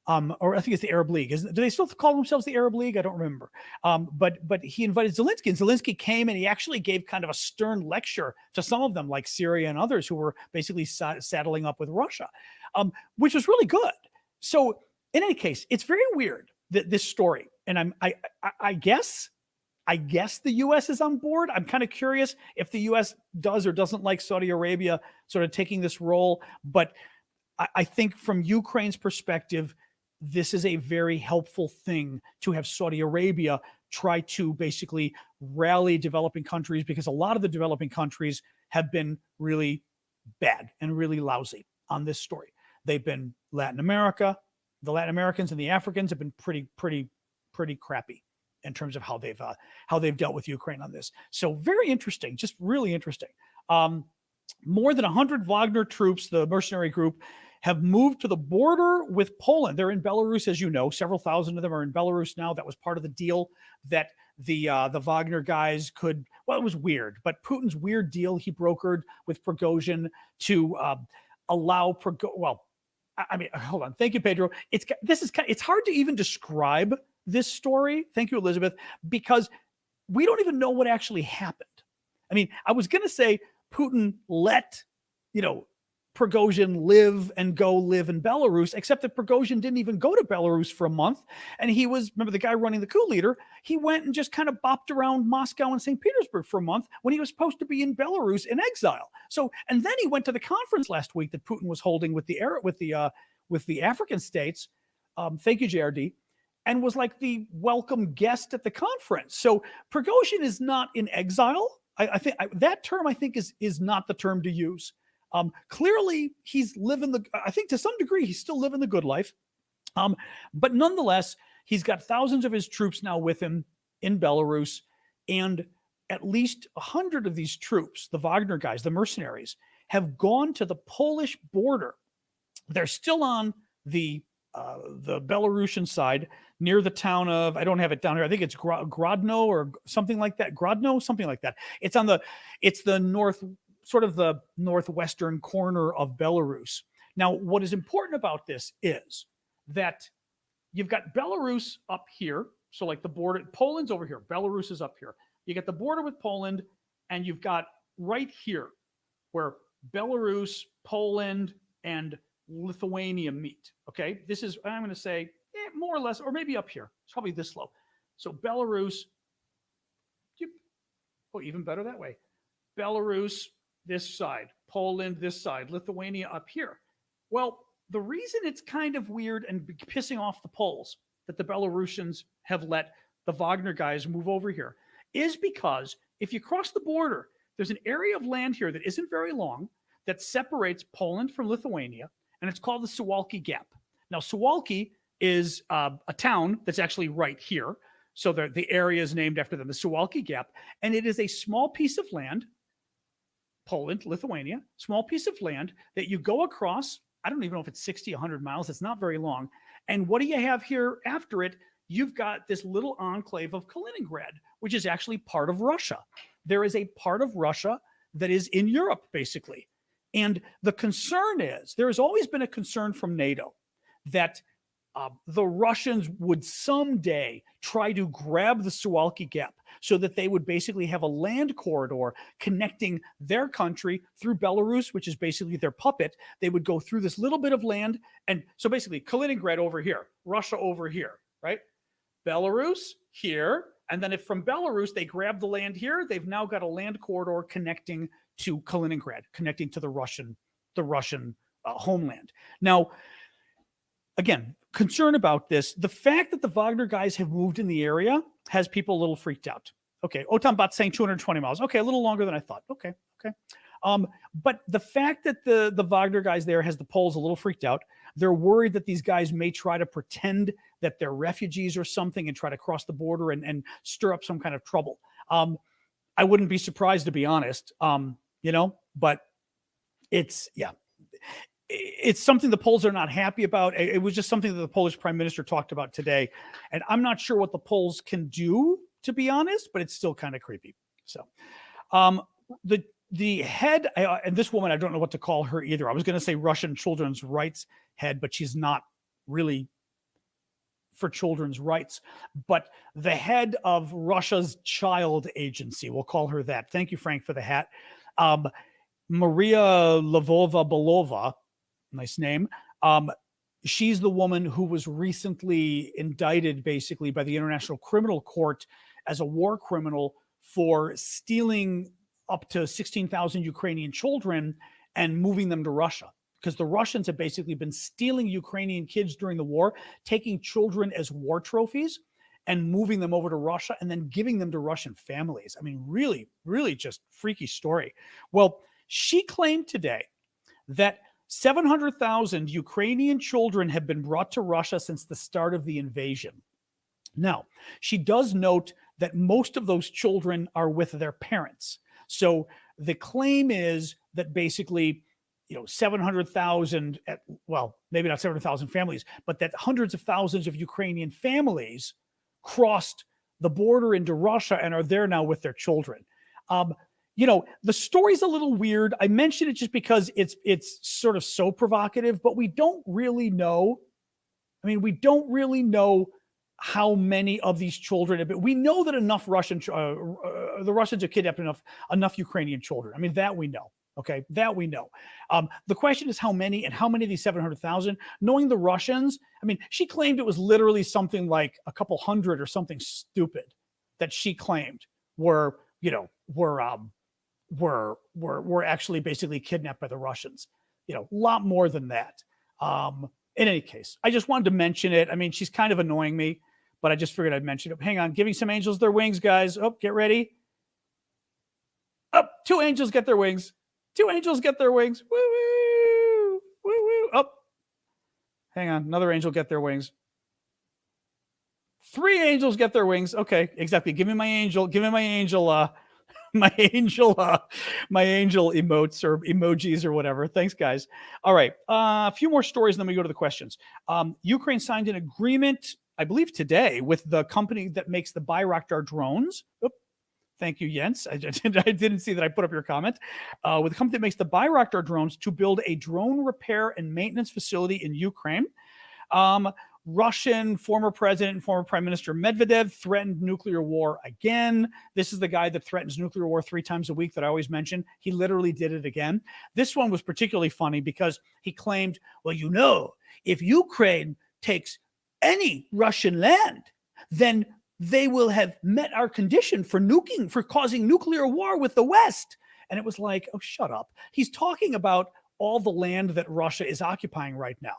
Or I think it's the Arab League. Do they still call themselves the Arab League? I don't remember. But he invited Zelensky, and Zelensky came, and he actually gave kind of a stern lecture to some of them, like Syria and others, who were basically saddling up with Russia, which was really good. So in any case, it's very weird that this story, and I guess the U.S. is on board. I'm kind of curious if the U.S. does or doesn't like Saudi Arabia sort of taking this role, but I think from Ukraine's perspective, this is a very helpful thing to have Saudi Arabia try to basically rally developing countries, because a lot of the developing countries have been really bad and really lousy on this story. They've been Latin America. The Latin Americans and the Africans have been pretty crappy in terms of how they've dealt with Ukraine on this. So very interesting, just really interesting. More than 100 Wagner troops, the mercenary group, have moved to the border with Poland. They're in Belarus, as you know. Several thousand of them are in Belarus now. That was part of the deal that the Wagner guys could. Well, it was weird, but Putin's weird deal he brokered with Prigozhin to allow Well, I mean, hold on. Thank you, Pedro. It's hard to even describe this story. Thank you, Elizabeth, because we don't even know what actually happened. I mean, I was going to say Putin let, Prigozhin live in Belarus, except that Prigozhin didn't even go to Belarus for a month. And he was, remember the guy running the coup leader, he went and just kind of bopped around Moscow and St. Petersburg for a month when he was supposed to be in Belarus in exile. So, and then he went to the conference last week that Putin was holding with the African states. Thank you, JRD. And was like the welcome guest at the conference. So Prigozhin is not in exile. I think that term, I think, is not the term to use. Clearly, he's living I think to some degree, he's still living the good life. But nonetheless, he's got thousands of his troops now with him in Belarus. And at least 100 of these troops, the Wagner guys, the mercenaries, have gone to the Polish border. They're still on the Belarusian side near the town of, I don't have it down here, I think it's Grodno or something like that. Grodno, something like that. It's the north, sort of the northwestern corner of Belarus. Now, what is important about this is that you've got Belarus up here. So like the border, Poland's over here. Belarus is up here. You get the border with Poland, and you've got right here where Belarus, Poland, and Lithuania meet. Okay, this is, I'm going to say, more or less, or maybe up here. It's probably this low. So Belarus, even better that way. Belarus, this side. Poland, this side. Lithuania up here. Well, the reason it's kind of weird and pissing off the Poles that the Belarusians have let the Wagner guys move over here is because if you cross the border, there's an area of land here that isn't very long that separates Poland from Lithuania, and it's called the Suwalki Gap. Now, Suwalki is a town that's actually right here. So the area is named after them, the Suwalki Gap. And it is a small piece of land, Poland, Lithuania, small piece of land that you go across. I don't even know if it's 60, 100 miles. It's not very long. And what do you have here after it? You've got this little enclave of Kaliningrad, which is actually part of Russia. There is a part of Russia that is in Europe, basically. And the concern is, there has always been a concern from NATO that the Russians would someday try to grab the Suwalki Gap so that they would basically have a land corridor connecting their country through Belarus, which is basically their puppet. They would go through this little bit of land. And so basically Kaliningrad over here, Russia over here, right? Belarus here. And then if from Belarus they grab the land here, they've now got a land corridor connecting to Kaliningrad, connecting to the Russian homeland. Now, again, concern about this. The fact that the Wagner guys have moved in the area has people a little freaked out. Okay, Otanbot saying 220 miles. Okay, a little longer than I thought. Okay. But the fact that the Wagner guys there has the Poles a little freaked out. They're worried that these guys may try to pretend that they're refugees or something and try to cross the border and stir up some kind of trouble. I wouldn't be surprised, to be honest, but it's, yeah. it's something the Poles are not happy about. It was just something that the Polish prime minister talked about today. And I'm not sure what the Poles can do, to be honest, but it's still kind of creepy. So um, the head, and this woman, I don't know what to call her either. I was going to say Russian children's rights head, but she's not really for children's rights. But the head of Russia's child agency, we'll call her that. Thank you, Frank, for the hat. Maria Lvova-Belova, nice name. She's the woman who was recently indicted, basically, by the International Criminal Court as a war criminal for stealing up to 16,000 Ukrainian children and moving them to Russia. Because the Russians have basically been stealing Ukrainian kids during the war, taking children as war trophies and moving them over to Russia and then giving them to Russian families. I mean, really, really just freaky story. Well, she claimed today that 700,000 Ukrainian children have been brought to Russia since the start of the invasion. Now, she does note that most of those children are with their parents. So the claim is that basically, 700,000, well, maybe not 700,000 families, but that hundreds of thousands of Ukrainian families crossed the border into Russia and are there now with their children. The story's a little weird. I mention it just because it's sort of so provocative, but we don't really know. I mean, we don't really know how many of these children have been. We know that enough the Russians have kidnapped enough Ukrainian children. I mean, that we know. Okay, that we know. The question is how many, and how many of these 700,000, knowing the Russians, I mean, she claimed it was literally something like a couple hundred or something stupid that she claimed were actually basically kidnapped by the Russians. A lot more than that. In any case, I just wanted to mention it. I mean, she's kind of annoying me, but I just figured I'd mention it. Hang on, giving some angels their wings, guys. Oh, get ready. Oh, 2 angels get their wings. 2 angels get their wings. Woo woo, woo woo. Oh, hang on, another angel get their wings. 3 angels get their wings. Okay, exactly. Give me my angel. Give me my angel. My angel emotes or emojis or whatever. Thanks, guys. All right, a few more stories, and then we go to the questions. Ukraine signed an agreement, I believe today, with the company that makes the Bayraktar drones. Oop. Thank you, Jens. I didn't see that I put up your comment. With the company that makes the Bayraktar drones to build a drone repair and maintenance facility in Ukraine. Russian former president and former prime minister Medvedev threatened nuclear war again. This is the guy that threatens nuclear war 3 times a week that I always mention. He literally did it again. This one was particularly funny because he claimed, well, if Ukraine takes any Russian land, then they will have met our condition for causing nuclear war with the West. And it was like, oh, shut up. He's talking about all the land that Russia is occupying right now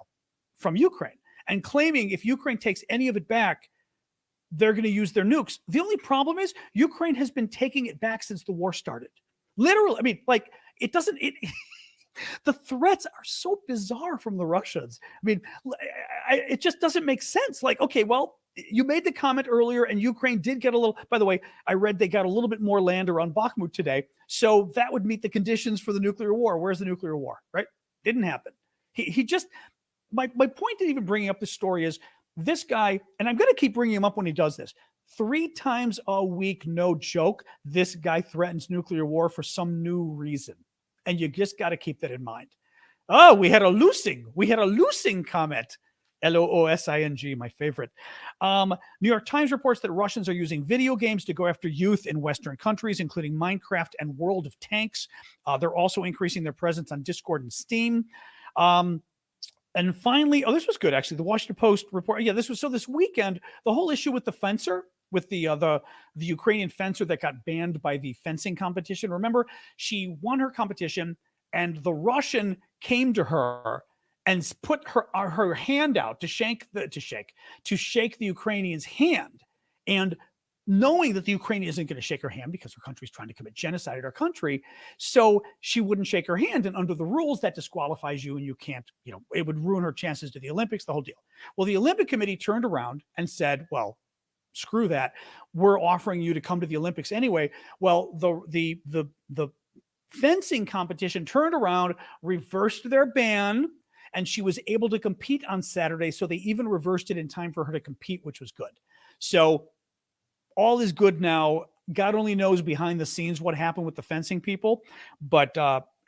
from Ukraine and claiming if Ukraine takes any of it back, they're going to use their nukes. The only problem is Ukraine has been taking it back since the war started. Literally, I mean, like, the threats are so bizarre from the Russians. I mean, it just doesn't make sense. Like, okay, well, you made the comment earlier, and Ukraine did get a little, by the way, I read they got a little bit more land around Bakhmut today. So that would meet the conditions for the nuclear war. Where's the nuclear war, right? Didn't happen. He just, my point in even bringing up this story is this guy, and I'm going to keep bringing him up when he does this, 3 times a week, no joke, this guy threatens nuclear war for some new reason. And you just got to keep that in mind. Oh, we had a loosing comment. LOOSING, my favorite. New York Times reports that Russians are using video games to go after youth in Western countries, including Minecraft and World of Tanks. They're also increasing their presence on Discord and Steam. And finally, this was good, actually. The Washington Post report. Yeah, this weekend, the whole issue with the fencer, with the Ukrainian fencer that got banned by the fencing competition. Remember, she won her competition, and the Russian came to her and put her hand out to shake the Ukrainian's hand. And knowing that the Ukrainian isn't going to shake her hand because her country's trying to commit genocide at her country, so she wouldn't shake her hand. And under the rules, that disqualifies you, and you can't, it would ruin her chances to the Olympics, the whole deal. Well, the Olympic Committee turned around and said, well, screw that. We're offering you to come to the Olympics anyway. Well, the fencing competition turned around, reversed their ban, and she was able to compete on Saturday. So they even reversed it in time for her to compete, which was good. So all is good now. God only knows behind the scenes what happened with the fencing people. But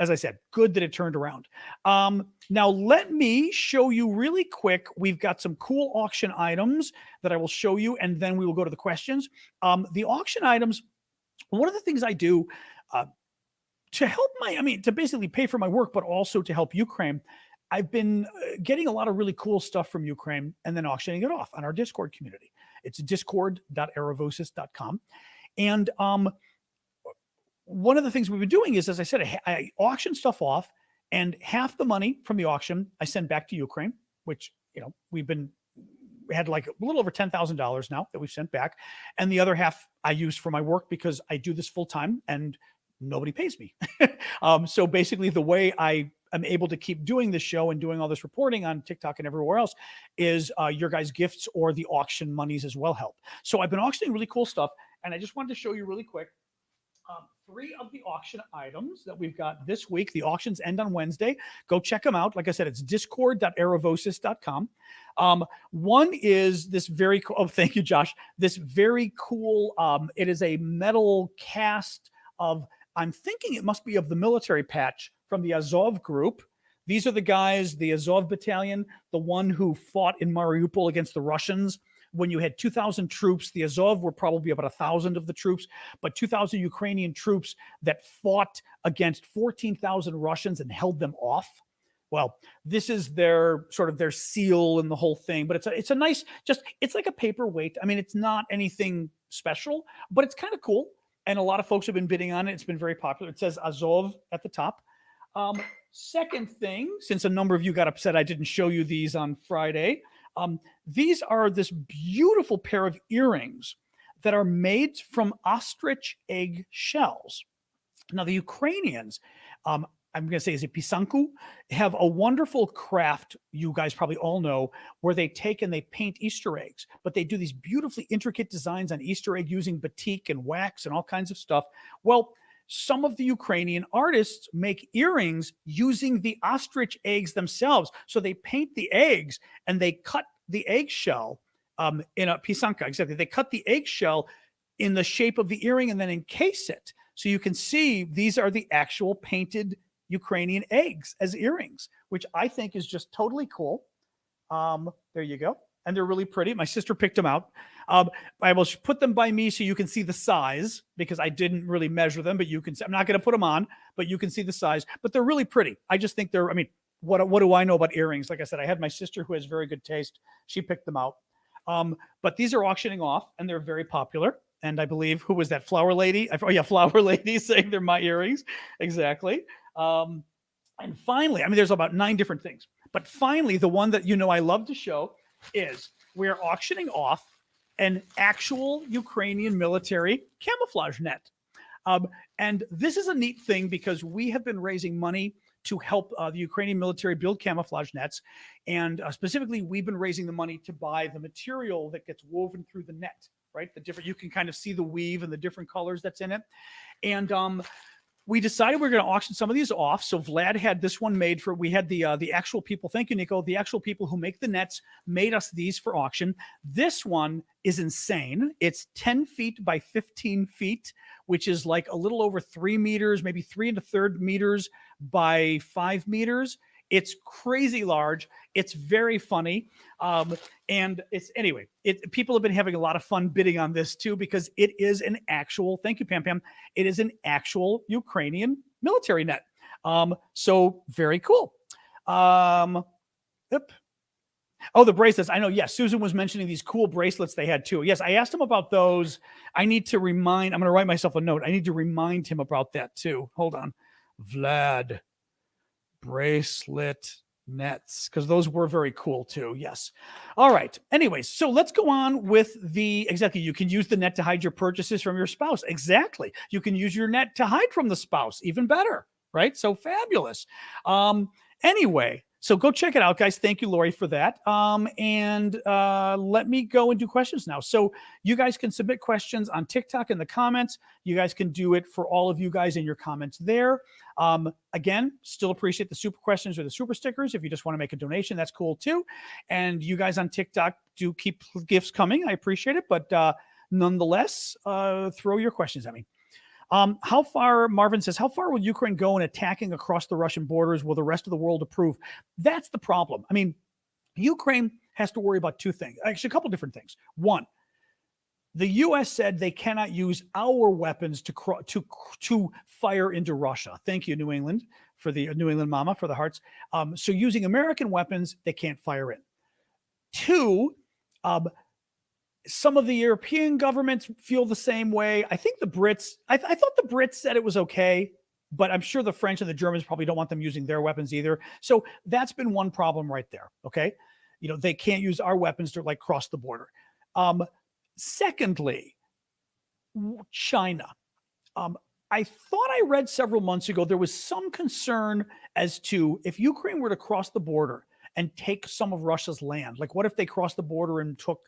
as I said, good that it turned around. Now, let me show you really quick. We've got some cool auction items that I will show you, and then we will go to the questions. The auction items, one of the things I do to help to basically pay for my work, but also to help Ukraine, I've been getting a lot of really cool stuff from Ukraine and then auctioning it off on our Discord community. It's discord.aravosis.com. And one of the things we've been doing is, as I said, I auction stuff off, and half the money from the auction I send back to Ukraine, which, we had like a little over $10,000 now that we've sent back. And the other half I use for my work because I do this full time and nobody pays me. So basically the way I am able to keep doing this show and doing all this reporting on TikTok and everywhere else is your guys' gifts or the auction monies as well help. So I've been auctioning really cool stuff, and I just wanted to show you really quick 3 of the auction items that we've got this week. The auctions end on Wednesday. Go check them out. Like I said, it's discord.aravosis.com. One is this very cool, thank you, Josh. This very cool, it is a metal cast of, I'm thinking it must be of the military patch from the Azov group. These are the guys, the Azov battalion, the one who fought in Mariupol against the Russians. When you had 2,000 troops, the Azov were probably about 1,000 of the troops, but 2,000 Ukrainian troops that fought against 14,000 Russians and held them off. Well, this is their sort of their seal and the whole thing, but it's a nice, it's like a paperweight. I mean, it's not anything special, but it's kind of cool. And a lot of folks have been bidding on it. It's been very popular. It says Azov at the top. Second thing, since a number of you got upset I didn't show you these on Friday, these are this beautiful pair of earrings that are made from ostrich egg shells. Now, the Ukrainians, I'm going to say, is it pisanku, have a wonderful craft, you guys probably all know, where they take and they paint Easter eggs, but they do these beautifully intricate designs on Easter egg using batik and wax and all kinds of stuff. Well, some of the Ukrainian artists make earrings using the ostrich eggs themselves. So they paint the eggs and they cut the eggshell in a pisanka. Exactly. They cut the eggshell in the shape of the earring and then encase it. So you can see these are the actual painted Ukrainian eggs as earrings, which I think is just totally cool. There you go. And they're really pretty. My sister picked them out. I will put them by me so you can see the size, because I didn't really measure them, but you can see, I'm not going to put them on, but you can see the size, but they're really pretty. I just think what do I know about earrings? Like I said, I had my sister who has very good taste. She picked them out. But these are auctioning off and they're very popular. And I believe, who was that? Flower Lady? Oh yeah, Flower Lady saying they're my earrings. Exactly. And finally, there's about 9 different things, but finally, the one that I love to show is we're auctioning off an actual Ukrainian military camouflage net. And this is a neat thing because we have been raising money to help the Ukrainian military build camouflage nets. And specifically, we've been raising the money to buy the material that gets woven through the net, right? You can kind of see the weave and the different colors that's in it. And we decided we're going to auction some of these off. So Vlad had this one made we had the actual people. Thank you, Nico. The actual people who make the nets made us these for auction. This one is insane. It's 10 feet by 15 feet, which is like a little over 3 meters, maybe 3 1/3 meters by 5 meters. It's crazy large. It's very funny. And people have been having a lot of fun bidding on this too, because it is an actual, thank you, Pam Pam. It is an actual Ukrainian military net. So very cool. Yep. Oh, the bracelets. I know. Yes. Susan was mentioning these cool bracelets they had too. Yes. I asked him about those. I'm going to write myself a note. I need to remind him about that too. Hold on. Vlad. Bracelet nets, because those were very cool too. Yes. All right. Anyways, so let's go on with exactly. You can use the net to hide your purchases from your spouse. Exactly. You can use your net to hide from the spouse. Even better. Right. So fabulous. Anyway, So go check it out, guys. Thank you, Lori, for that. And let me go and do questions now. So you guys can submit questions on TikTok in the comments. You guys can do it for all of you guys in your comments there. Again, still appreciate the super questions or the super stickers. If you just want to make a donation, that's cool too. And you guys on TikTok do keep gifts coming. I appreciate it. But nonetheless, throw your questions at me. How far, Marvin says, how far will Ukraine go in attacking across the Russian borders? Will the rest of the world approve? That's the problem. I mean, Ukraine has to worry about two things, actually a couple different things. One, the U.S. said they cannot use our weapons to fire into Russia. Thank you, New England, for the New England Mama, for the hearts. So using American weapons, they can't fire in. Two, some of the European governments feel the same way. I think the Brits, I thought the Brits said it was okay, but I'm sure the French and the Germans probably don't want them using their weapons either. So that's been one problem right there. Okay. They can't use our weapons to like cross the border. Secondly, China. I thought I read several months ago, there was some concern as to if Ukraine were to cross the border and take some of Russia's land, like what if they crossed the border and took,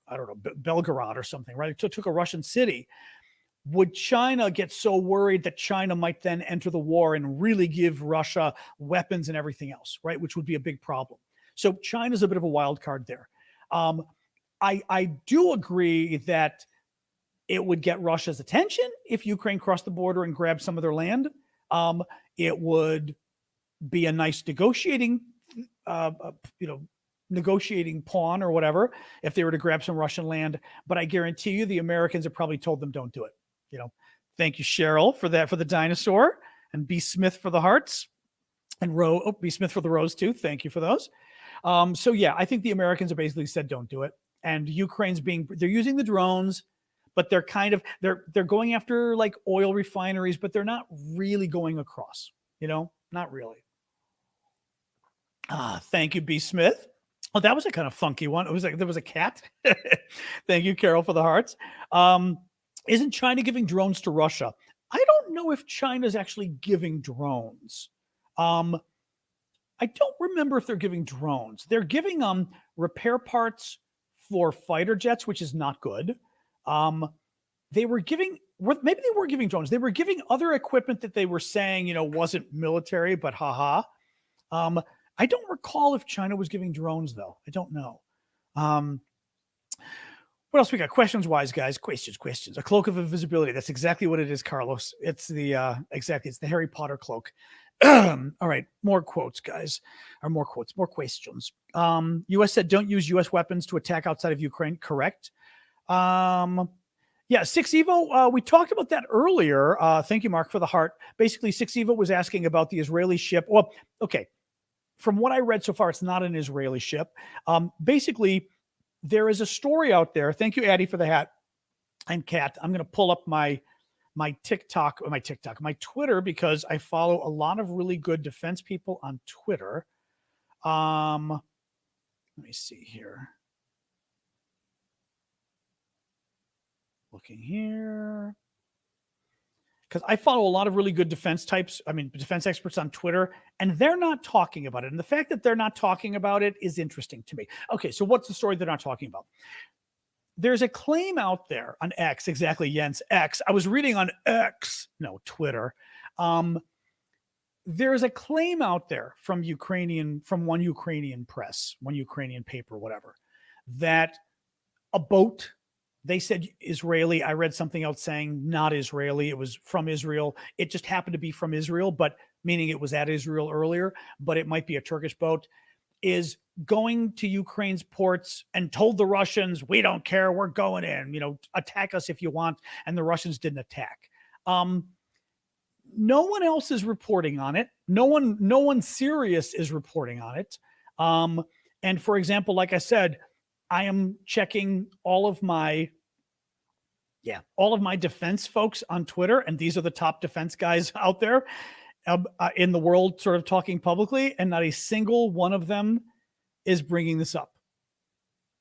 I don't know, Belgorod or something, right? It took a Russian city. Would China get so worried that China might then enter the war and really give Russia weapons and everything else, right? Which would be a big problem. So China's a bit of a wild card there. I do agree that it would get Russia's attention if Ukraine crossed the border and grabbed some of their land. It would be a nice negotiating pawn or whatever if they were to grab some Russian land. But I guarantee you the Americans have probably told them don't do it. Thank you, Cheryl, for that, for the dinosaur, and B. Smith for the hearts, and B. Smith for the rose too. Thank you for those. So yeah, I think the Americans have basically said don't do it. And Ukraine's they're using the drones, but they're they're going after like oil refineries, but they're not really going across, not really. Thank you, B. Smith. Oh, that was a kind of funky one. It was like there was a cat. Thank you, Carol, for the hearts. Isn't China giving drones to Russia? I don't know if China's actually giving drones. I don't remember if they're giving drones. They're giving repair parts for fighter jets, which is not good. Maybe they were giving drones. They were giving other equipment that they were saying, wasn't military, but haha. I don't recall if China was giving drones, though. I don't know. What else we got? Questions-wise, guys. Questions. A cloak of invisibility. That's exactly what it is, Carlos. It's it's the Harry Potter cloak. All right. More quotes, guys. Or more quotes. More questions. U.S. said don't use U.S. weapons to attack outside of Ukraine. Correct. Yeah, 6 Evo, we talked about that earlier. Thank you, Mark, for the heart. Basically, 6 Evo was asking about the Israeli ship. Well, okay. From what I read so far, it's not an Israeli ship. Basically, there is a story out there. Thank you, Addie, for the hat. And Kat, I'm going to pull up my Twitter, because I follow a lot of really good defense people on Twitter. Let me see here. Looking here. Because I follow a lot of really good defense experts on Twitter, and they're not talking about it. And the fact that they're not talking about it is interesting to me. Okay, so what's the story they're not talking about? There's a claim out there on X, exactly, Jens, X. I was reading on X, no, Twitter. There's a claim out there from one Ukrainian press, one Ukrainian paper, whatever, that a boat, they said Israeli. I read something else saying not Israeli. It was from Israel. It just happened to be from Israel, but meaning it was at Israel earlier, but it might be a Turkish boat, is going to Ukraine's ports and told the Russians, we don't care, we're going in, attack us if you want. And the Russians didn't attack. No one else is reporting on it. No one serious is reporting on it. And for example, like I said, I am checking all of my defense folks on Twitter, and these are the top defense guys out there in the world, sort of talking publicly, and not a single one of them is bringing this up.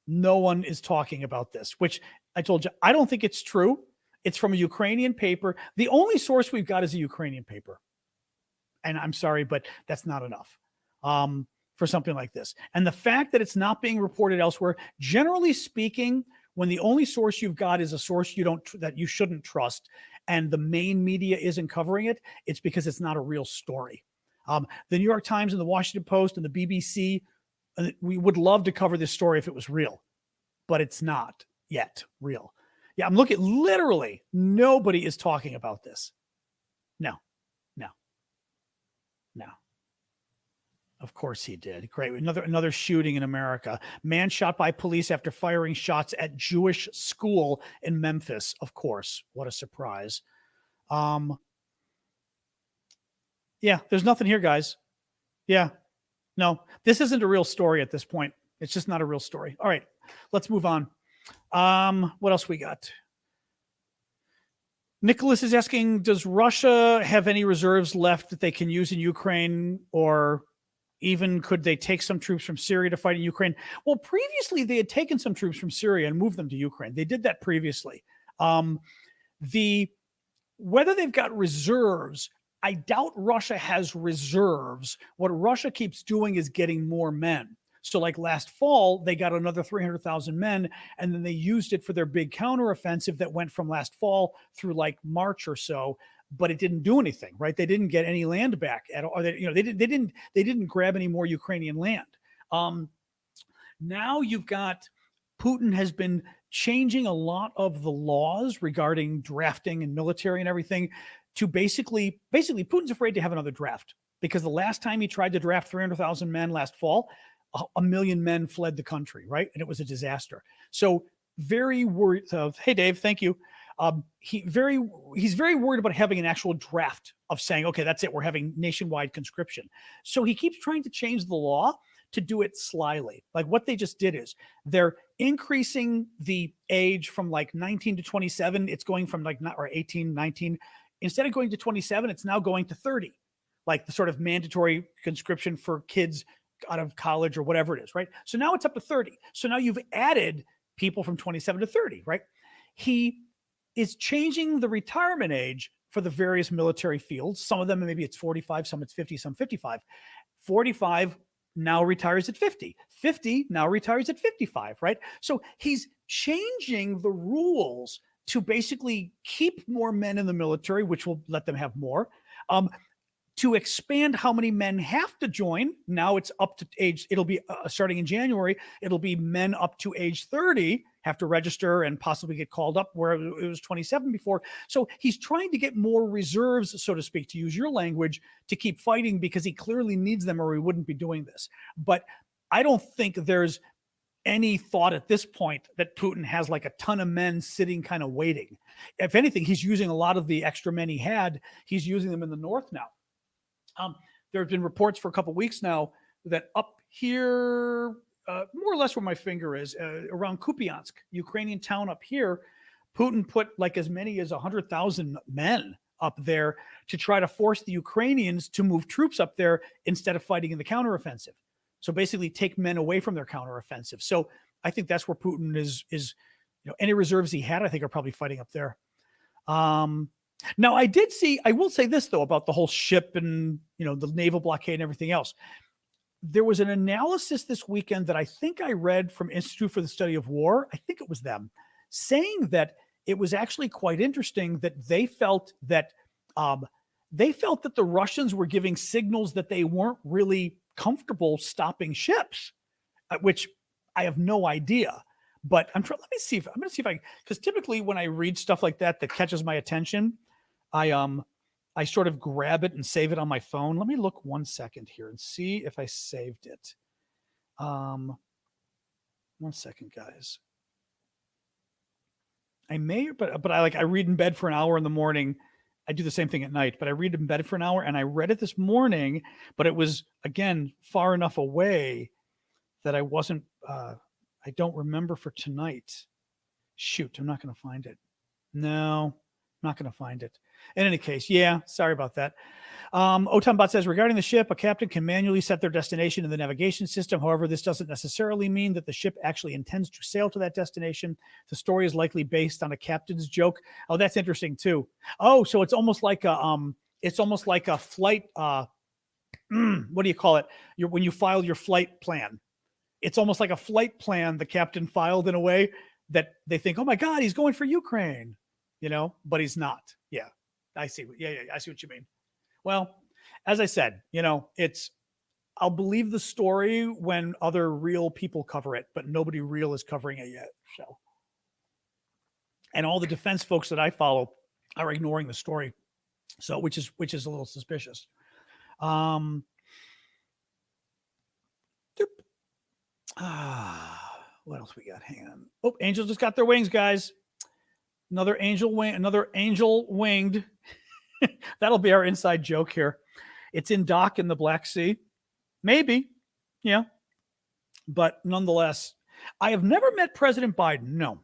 No one is talking about this, which I told you, I don't think it's true. It's from a Ukrainian paper. The only source we've got is a Ukrainian paper. And I'm sorry, but that's not enough. for something like this. And the fact that it's not being reported elsewhere, generally speaking, when the only source you've got is a source that you shouldn't trust, and the main media isn't covering it, it's because it's not a real story. The New York Times and the Washington Post and the BBC, we would love to cover this story if it was real, but it's not yet real. Yeah, I'm looking, literally nobody is talking about this. No. Of course he did. Great. Another shooting in America. Man shot by police after firing shots at Jewish school in Memphis. Of course. What a surprise. Yeah, there's nothing here, guys. Yeah. No, this isn't a real story at this point. It's just not a real story. All right, let's move on. What else we got? Nicholas is asking, does Russia have any reserves left that they can use in Ukraine, or even could they take some troops from Syria to fight in Ukraine? Well, previously they had taken some troops from Syria and moved them to Ukraine. They did that previously. Whether they've got reserves, I doubt Russia has reserves. What Russia keeps doing is getting more men. So like last fall, they got another 300,000 men, and then they used it for their big counteroffensive that went from last fall through like March or so, but it didn't do anything, right? They didn't get any land back at all. They didn't grab any more Ukrainian land. Now you've got Putin has been changing a lot of the laws regarding drafting and military and everything to basically Putin's afraid to have another draft, because the last time he tried to draft 300,000 men last fall, 1 million men fled the country, right? And it was a disaster. So very worried. Hey, Dave, thank you. He's very worried about having an actual draft of saying, okay, that's it. We're having nationwide conscription. So he keeps trying to change the law to do it slyly. Like what they just did is they're increasing the age from like 19 to 27. It's going from like 18, 19. Instead of going to 27, it's now going to 30, like the sort of mandatory conscription for kids out of college or whatever it is, right? So now it's up to 30. So now you've added people from 27 to 30, right? He is changing the retirement age for the various military fields. Some of them, maybe it's 45, some it's 50, some 55. 45 now retires at 50. 50 now retires at 55, right? So he's changing the rules to basically keep more men in the military, which will let them have more. To expand how many men have to join. Now it's up to age, it'll be starting in January, it'll be men up to age 30 have to register and possibly get called up, where it was 27 before. So he's trying to get more reserves, so to speak, to use your language, to keep fighting, because he clearly needs them or he wouldn't be doing this. But I don't think there's any thought at this point that Putin has like a ton of men sitting kind of waiting. If anything, he's using a lot of the extra men he had, he's using them in the north now. There have been reports for a couple of weeks now that up here, more or less where my finger is, around Kupiansk, Ukrainian town up here, Putin put like as many as 100,000 men up there to try to force the Ukrainians to move troops up there instead of fighting in the counteroffensive. So basically take men away from their counteroffensive. So I think that's where Putin is, any reserves he had, I think, are probably fighting up there. Now I will say this though, about the whole ship and, the naval blockade and everything else. There was an analysis this weekend that I think I read from Institute for the Study of War. I think it was them saying that it was actually quite interesting that they felt that the Russians were giving signals that they weren't really comfortable stopping ships, which I have no idea. But I'm going to see if because typically when I read stuff like that catches my attention, I sort of grab it and save it on my phone. Let me look 1 second here and see if I saved it. 1 second, guys. I may, but I read in bed for an hour in the morning. I do the same thing at night, but I read in bed for an hour, and I read it this morning, but it was, again, far enough away that I wasn't, I don't remember for tonight. Shoot, I'm not going to find it. No, not going to find it. In any case, yeah, sorry about that. Otanbot says, regarding the ship, a captain can manually set their destination in the navigation system. However, this doesn't necessarily mean that the ship actually intends to sail to that destination. The story is likely based on a captain's joke. Oh, that's interesting too. Oh, so it's almost like a flight. what do you call it? When you file your flight plan, it's almost like a flight plan the captain filed in a way that they think, oh my God, he's going for Ukraine, but he's not. Yeah, I see. Yeah, I see what you mean. Well, as I said, I'll believe the story when other real people cover it, but nobody real is covering it yet. So, and all the defense folks that I follow are ignoring the story. So, which is a little suspicious. What else we got? Hang on. Oh, angels just got their wings, guys. Another angel winged. That'll be our inside joke here. It's in dock in the Black Sea. Maybe. Yeah. But nonetheless, I have never met President Biden. No.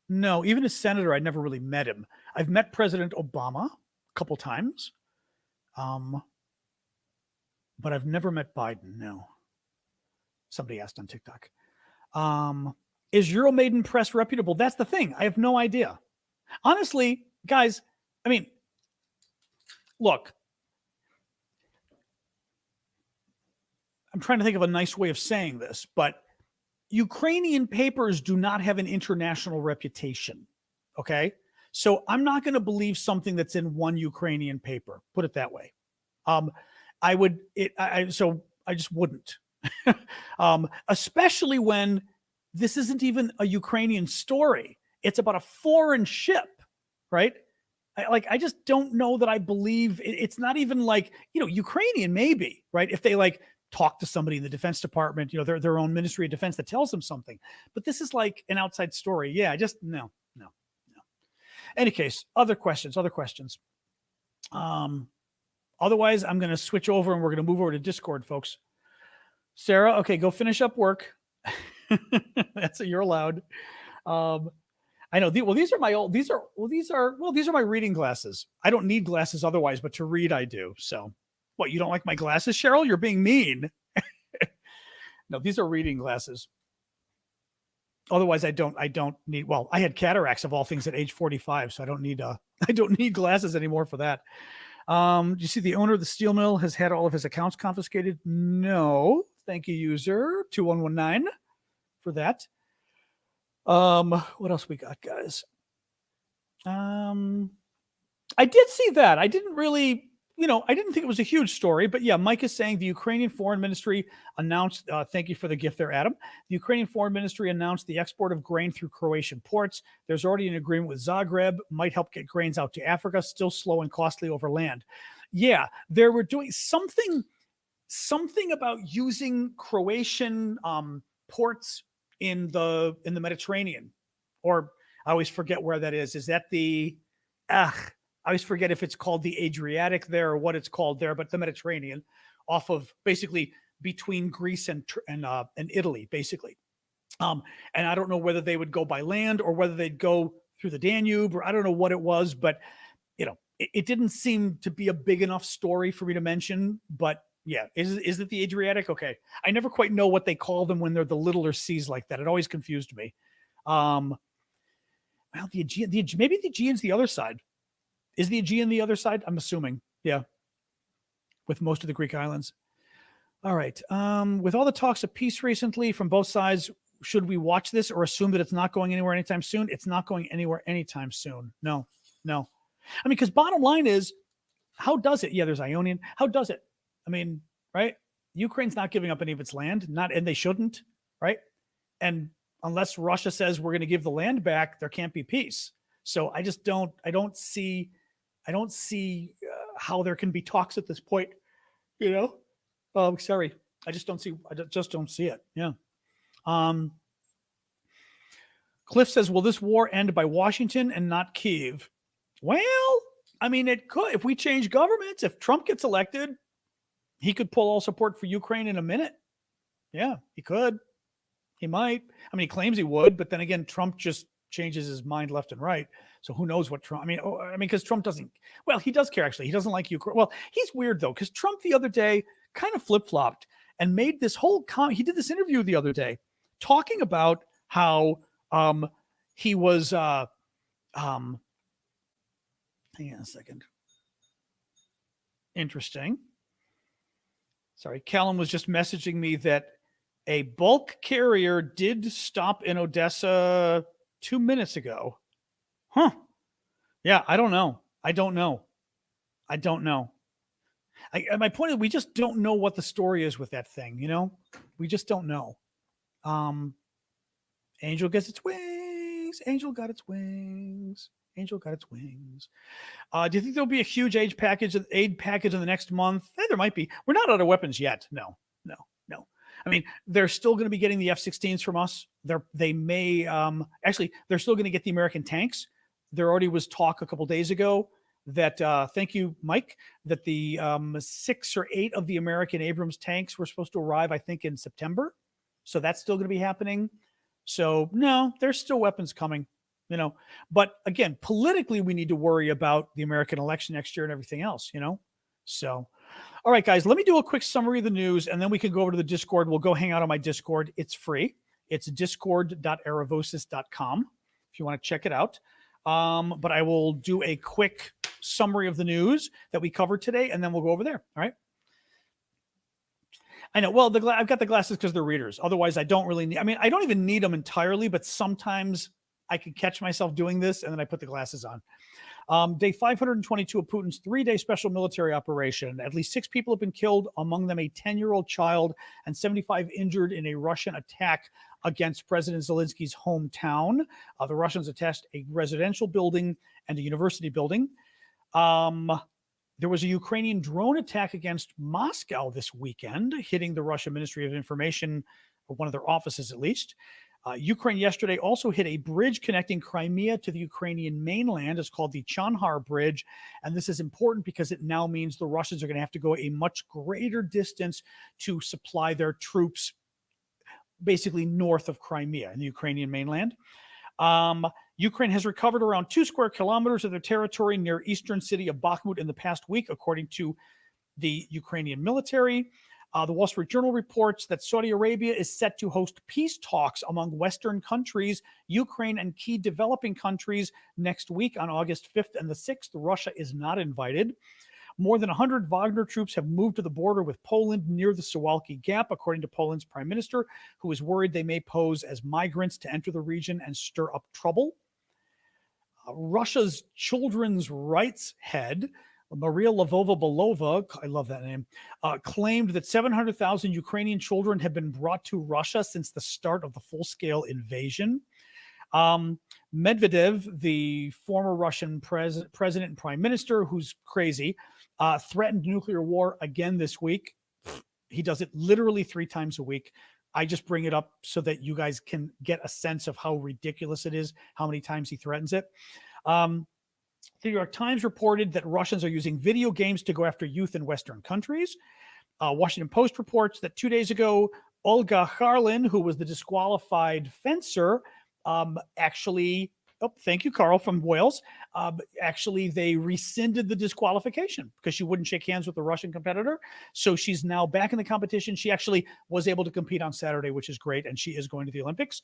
No, even as senator, I never really met him. I've met President Obama a couple times. But I've never met Biden. No. Somebody asked on TikTok. Is Euromaidan press reputable? That's the thing. I have no idea. Honestly, guys, I mean, look, I'm trying to think of a nice way of saying this, but Ukrainian papers do not have an international reputation. Okay. So I'm not going to believe something that's in one Ukrainian paper. Put it that way. So I just wouldn't. Especially when this isn't even a Ukrainian story. It's about a foreign ship, right? I just don't know that I believe it's not even like, Ukrainian maybe, right? If they talk to somebody in the Defense Department, their own Ministry of Defense that tells them something. But this is like an outside story. Yeah, just no. Any case, other questions. Otherwise, I'm going to switch over and we're going to move over to Discord, folks. Sarah, okay, go finish up work. You're allowed. I know. These are my reading glasses. I don't need glasses otherwise, but to read I do. So, what, you don't like my glasses, Cheryl? You're being mean. No, these are reading glasses. Otherwise, I don't need. Well, I had cataracts of all things at age 45, so I don't need glasses anymore for that. Do you see the owner of the steel mill has had all of his accounts confiscated? No, thank you, user 2119, for that. What else we got, guys? I did see that. I didn't really, I didn't think it was a huge story, but yeah, Mike is saying the Ukrainian Foreign Ministry announced, thank you for the gift there, Adam. The Ukrainian Foreign Ministry announced the export of grain through Croatian ports. There's already an agreement with Zagreb, might help get grains out to Africa, still slow and costly over land. Yeah, they were doing something about using Croatian ports in the Mediterranean, or I always forget where that is. Is that I always forget if it's called the Adriatic there or what it's called there, but the Mediterranean, off of basically between Greece and Italy, basically. And I don't know whether they would go by land or whether they'd go through the Danube, or I don't know what it was, but it didn't seem to be a big enough story for me to mention. But yeah, is it the Adriatic? Okay, I never quite know what they call them when they're the littler seas like that. It always confused me. Well, the Aegean, maybe the Aegean's the other side. Is the Aegean the other side? I'm assuming. Yeah. With most of the Greek islands. All right. With all the talks of peace recently from both sides, should we watch this or assume that it's not going anywhere anytime soon? It's not going anywhere anytime soon. No. I mean, because bottom line is, how does it? Yeah, there's Ionian. How does it? I mean, right? Ukraine's not giving up any of its land, and they shouldn't, right? And unless Russia says we're going to give the land back, there can't be peace. So I don't see how there can be talks at this point, sorry. I just don't see it. Yeah. Cliff says, will this war end by Washington and not Kyiv? Well, I mean, it could. If we change governments, if Trump gets elected, he could pull all support for Ukraine in a minute. Yeah, he could. He might. I mean, he claims he would, but then again, Trump just changes his mind left and right. So who knows what Trump, because Trump doesn't, well, he does care actually. He doesn't like Ukraine. Well, he's weird though, because Trump the other day kind of flip-flopped and made this whole he did this interview the other day talking about how he was hang on a second. Interesting. Sorry, Callum was just messaging me that a bulk carrier did stop in Odessa 2 minutes ago. Huh. Yeah, I don't know. I don't know. My point is, we just don't know what the story is with that thing. We just don't know. Um, Angel gets its wings. Angel got its wings. Angel got its wings. Do you think there'll be a huge aid package in the next month? There might be. We're not out of weapons yet. No. I mean, they're still going to be getting the F-16s from us. They may actually. They're still going to get the American tanks. There already was talk a couple days ago that thank you, Mike, that the 6 or 8 of the American Abrams tanks were supposed to arrive, I think, in September. So that's still going to be happening. So no, there's still weapons coming. But again, politically, we need to worry about the American election next year and everything else. So. All right, guys, let me do a quick summary of the news, and then we can go over to the Discord. We'll go hang out on my Discord. It's free. It's discord.aravosis.com if you want to check it out. But I will do a quick summary of the news that we covered today, and then we'll go over there. All right. I know. Well, I've got the glasses because they're readers. Otherwise, I don't really need. I mean, I don't even need them entirely, but sometimes I can catch myself doing this, and then I put the glasses on. Day 522 of Putin's 3-day special military operation. At least 6 people have been killed, among them a 10-year-old child, and 75 injured in a Russian attack against President Zelensky's hometown. The Russians attacked a residential building and a university building. There was a Ukrainian drone attack against Moscow this weekend, hitting the Russian Ministry of Information, or one of their offices at least. Ukraine yesterday also hit a bridge connecting Crimea to the Ukrainian mainland. It's called the Chanhar Bridge. And this is important because it now means the Russians are going to have to go a much greater distance to supply their troops basically north of Crimea in the Ukrainian mainland. Ukraine has recovered around 2 square kilometers of their territory near eastern city of Bakhmut in the past week, according to the Ukrainian military. The Wall Street Journal reports that Saudi Arabia is set to host peace talks among Western countries, Ukraine, and key developing countries next week on August 5th and the 6th. Russia is not invited. More than 100 Wagner troops have moved to the border with Poland near the Suwalki Gap, according to Poland's prime minister, who is worried they may pose as migrants to enter the region and stir up trouble. Russia's children's rights head, Maria Lvova-Belova, I love that name, claimed that 700,000 Ukrainian children have been brought to Russia since the start of the full-scale invasion. Medvedev, the former Russian president and prime minister, who's crazy, threatened nuclear war again this week. He does it literally 3 times a week. I just bring it up so that you guys can get a sense of how ridiculous it is, how many times he threatens it. The New York Times reported that Russians are using video games to go after youth in Western countries. Washington Post reports that 2 days ago, Olga Harlan, who was the disqualified fencer, actually, thank you, Carl from Wales. Actually, they rescinded the disqualification because she wouldn't shake hands with the Russian competitor. So she's now back in the competition. She actually was able to compete on Saturday, which is great. And she is going to the Olympics.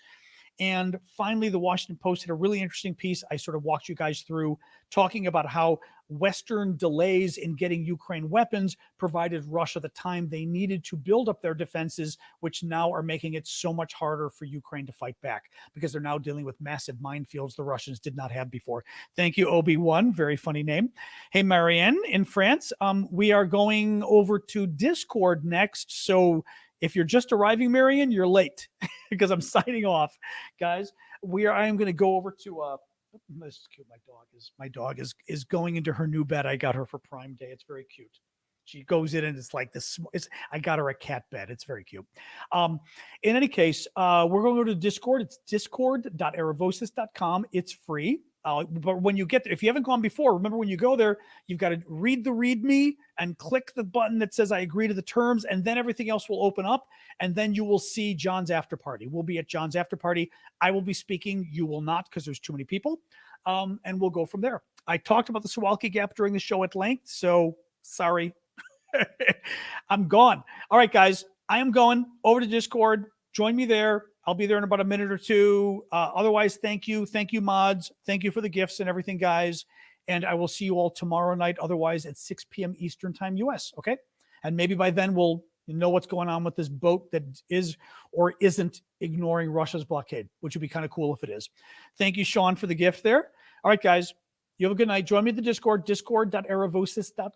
And finally, the Washington Post had a really interesting piece I sort of walked you guys through, talking about how Western delays in getting Ukraine weapons provided Russia the time they needed to build up their defenses, which now are making it so much harder for Ukraine to fight back because they're now dealing with massive minefields the Russians did not have before. Thank you, Obi-Wan. Very funny name. Hey, Marianne in France. We are going over to Discord next. So if you're just arriving, Marianne, you're late because I'm signing off, guys. I am going to go over to this is cute. My dog is going into her new bed. I got her for Prime Day. It's very cute. She goes in and it's like this. I got her a cat bed. It's very cute. In any case, we're going to go to Discord. It's discord.aravosis.com. It's free. But when you get there, if you haven't gone before, remember when you go there, you've got to read the README and click the button that says I agree to the terms, and then everything else will open up, and then you will see John's after party. We'll be at John's after party. I will be speaking. You will not because there's too many people, and we'll go from there. I talked about the Suwalki Gap during the show at length, so sorry. I'm gone. All right, guys, I am going over to Discord. Join me there. I'll be there in about a minute or two. Otherwise, thank you. Thank you, mods. Thank you for the gifts and everything, guys. And I will see you all tomorrow night, otherwise at 6 p.m. Eastern time, US. Okay. And maybe by then we'll know what's going on with this boat that is or isn't ignoring Russia's blockade, which would be kind of cool if it is. Thank you, Sean, for the gift there. All right, guys, you have a good night. Join me at the Discord, discord.aravosis.com.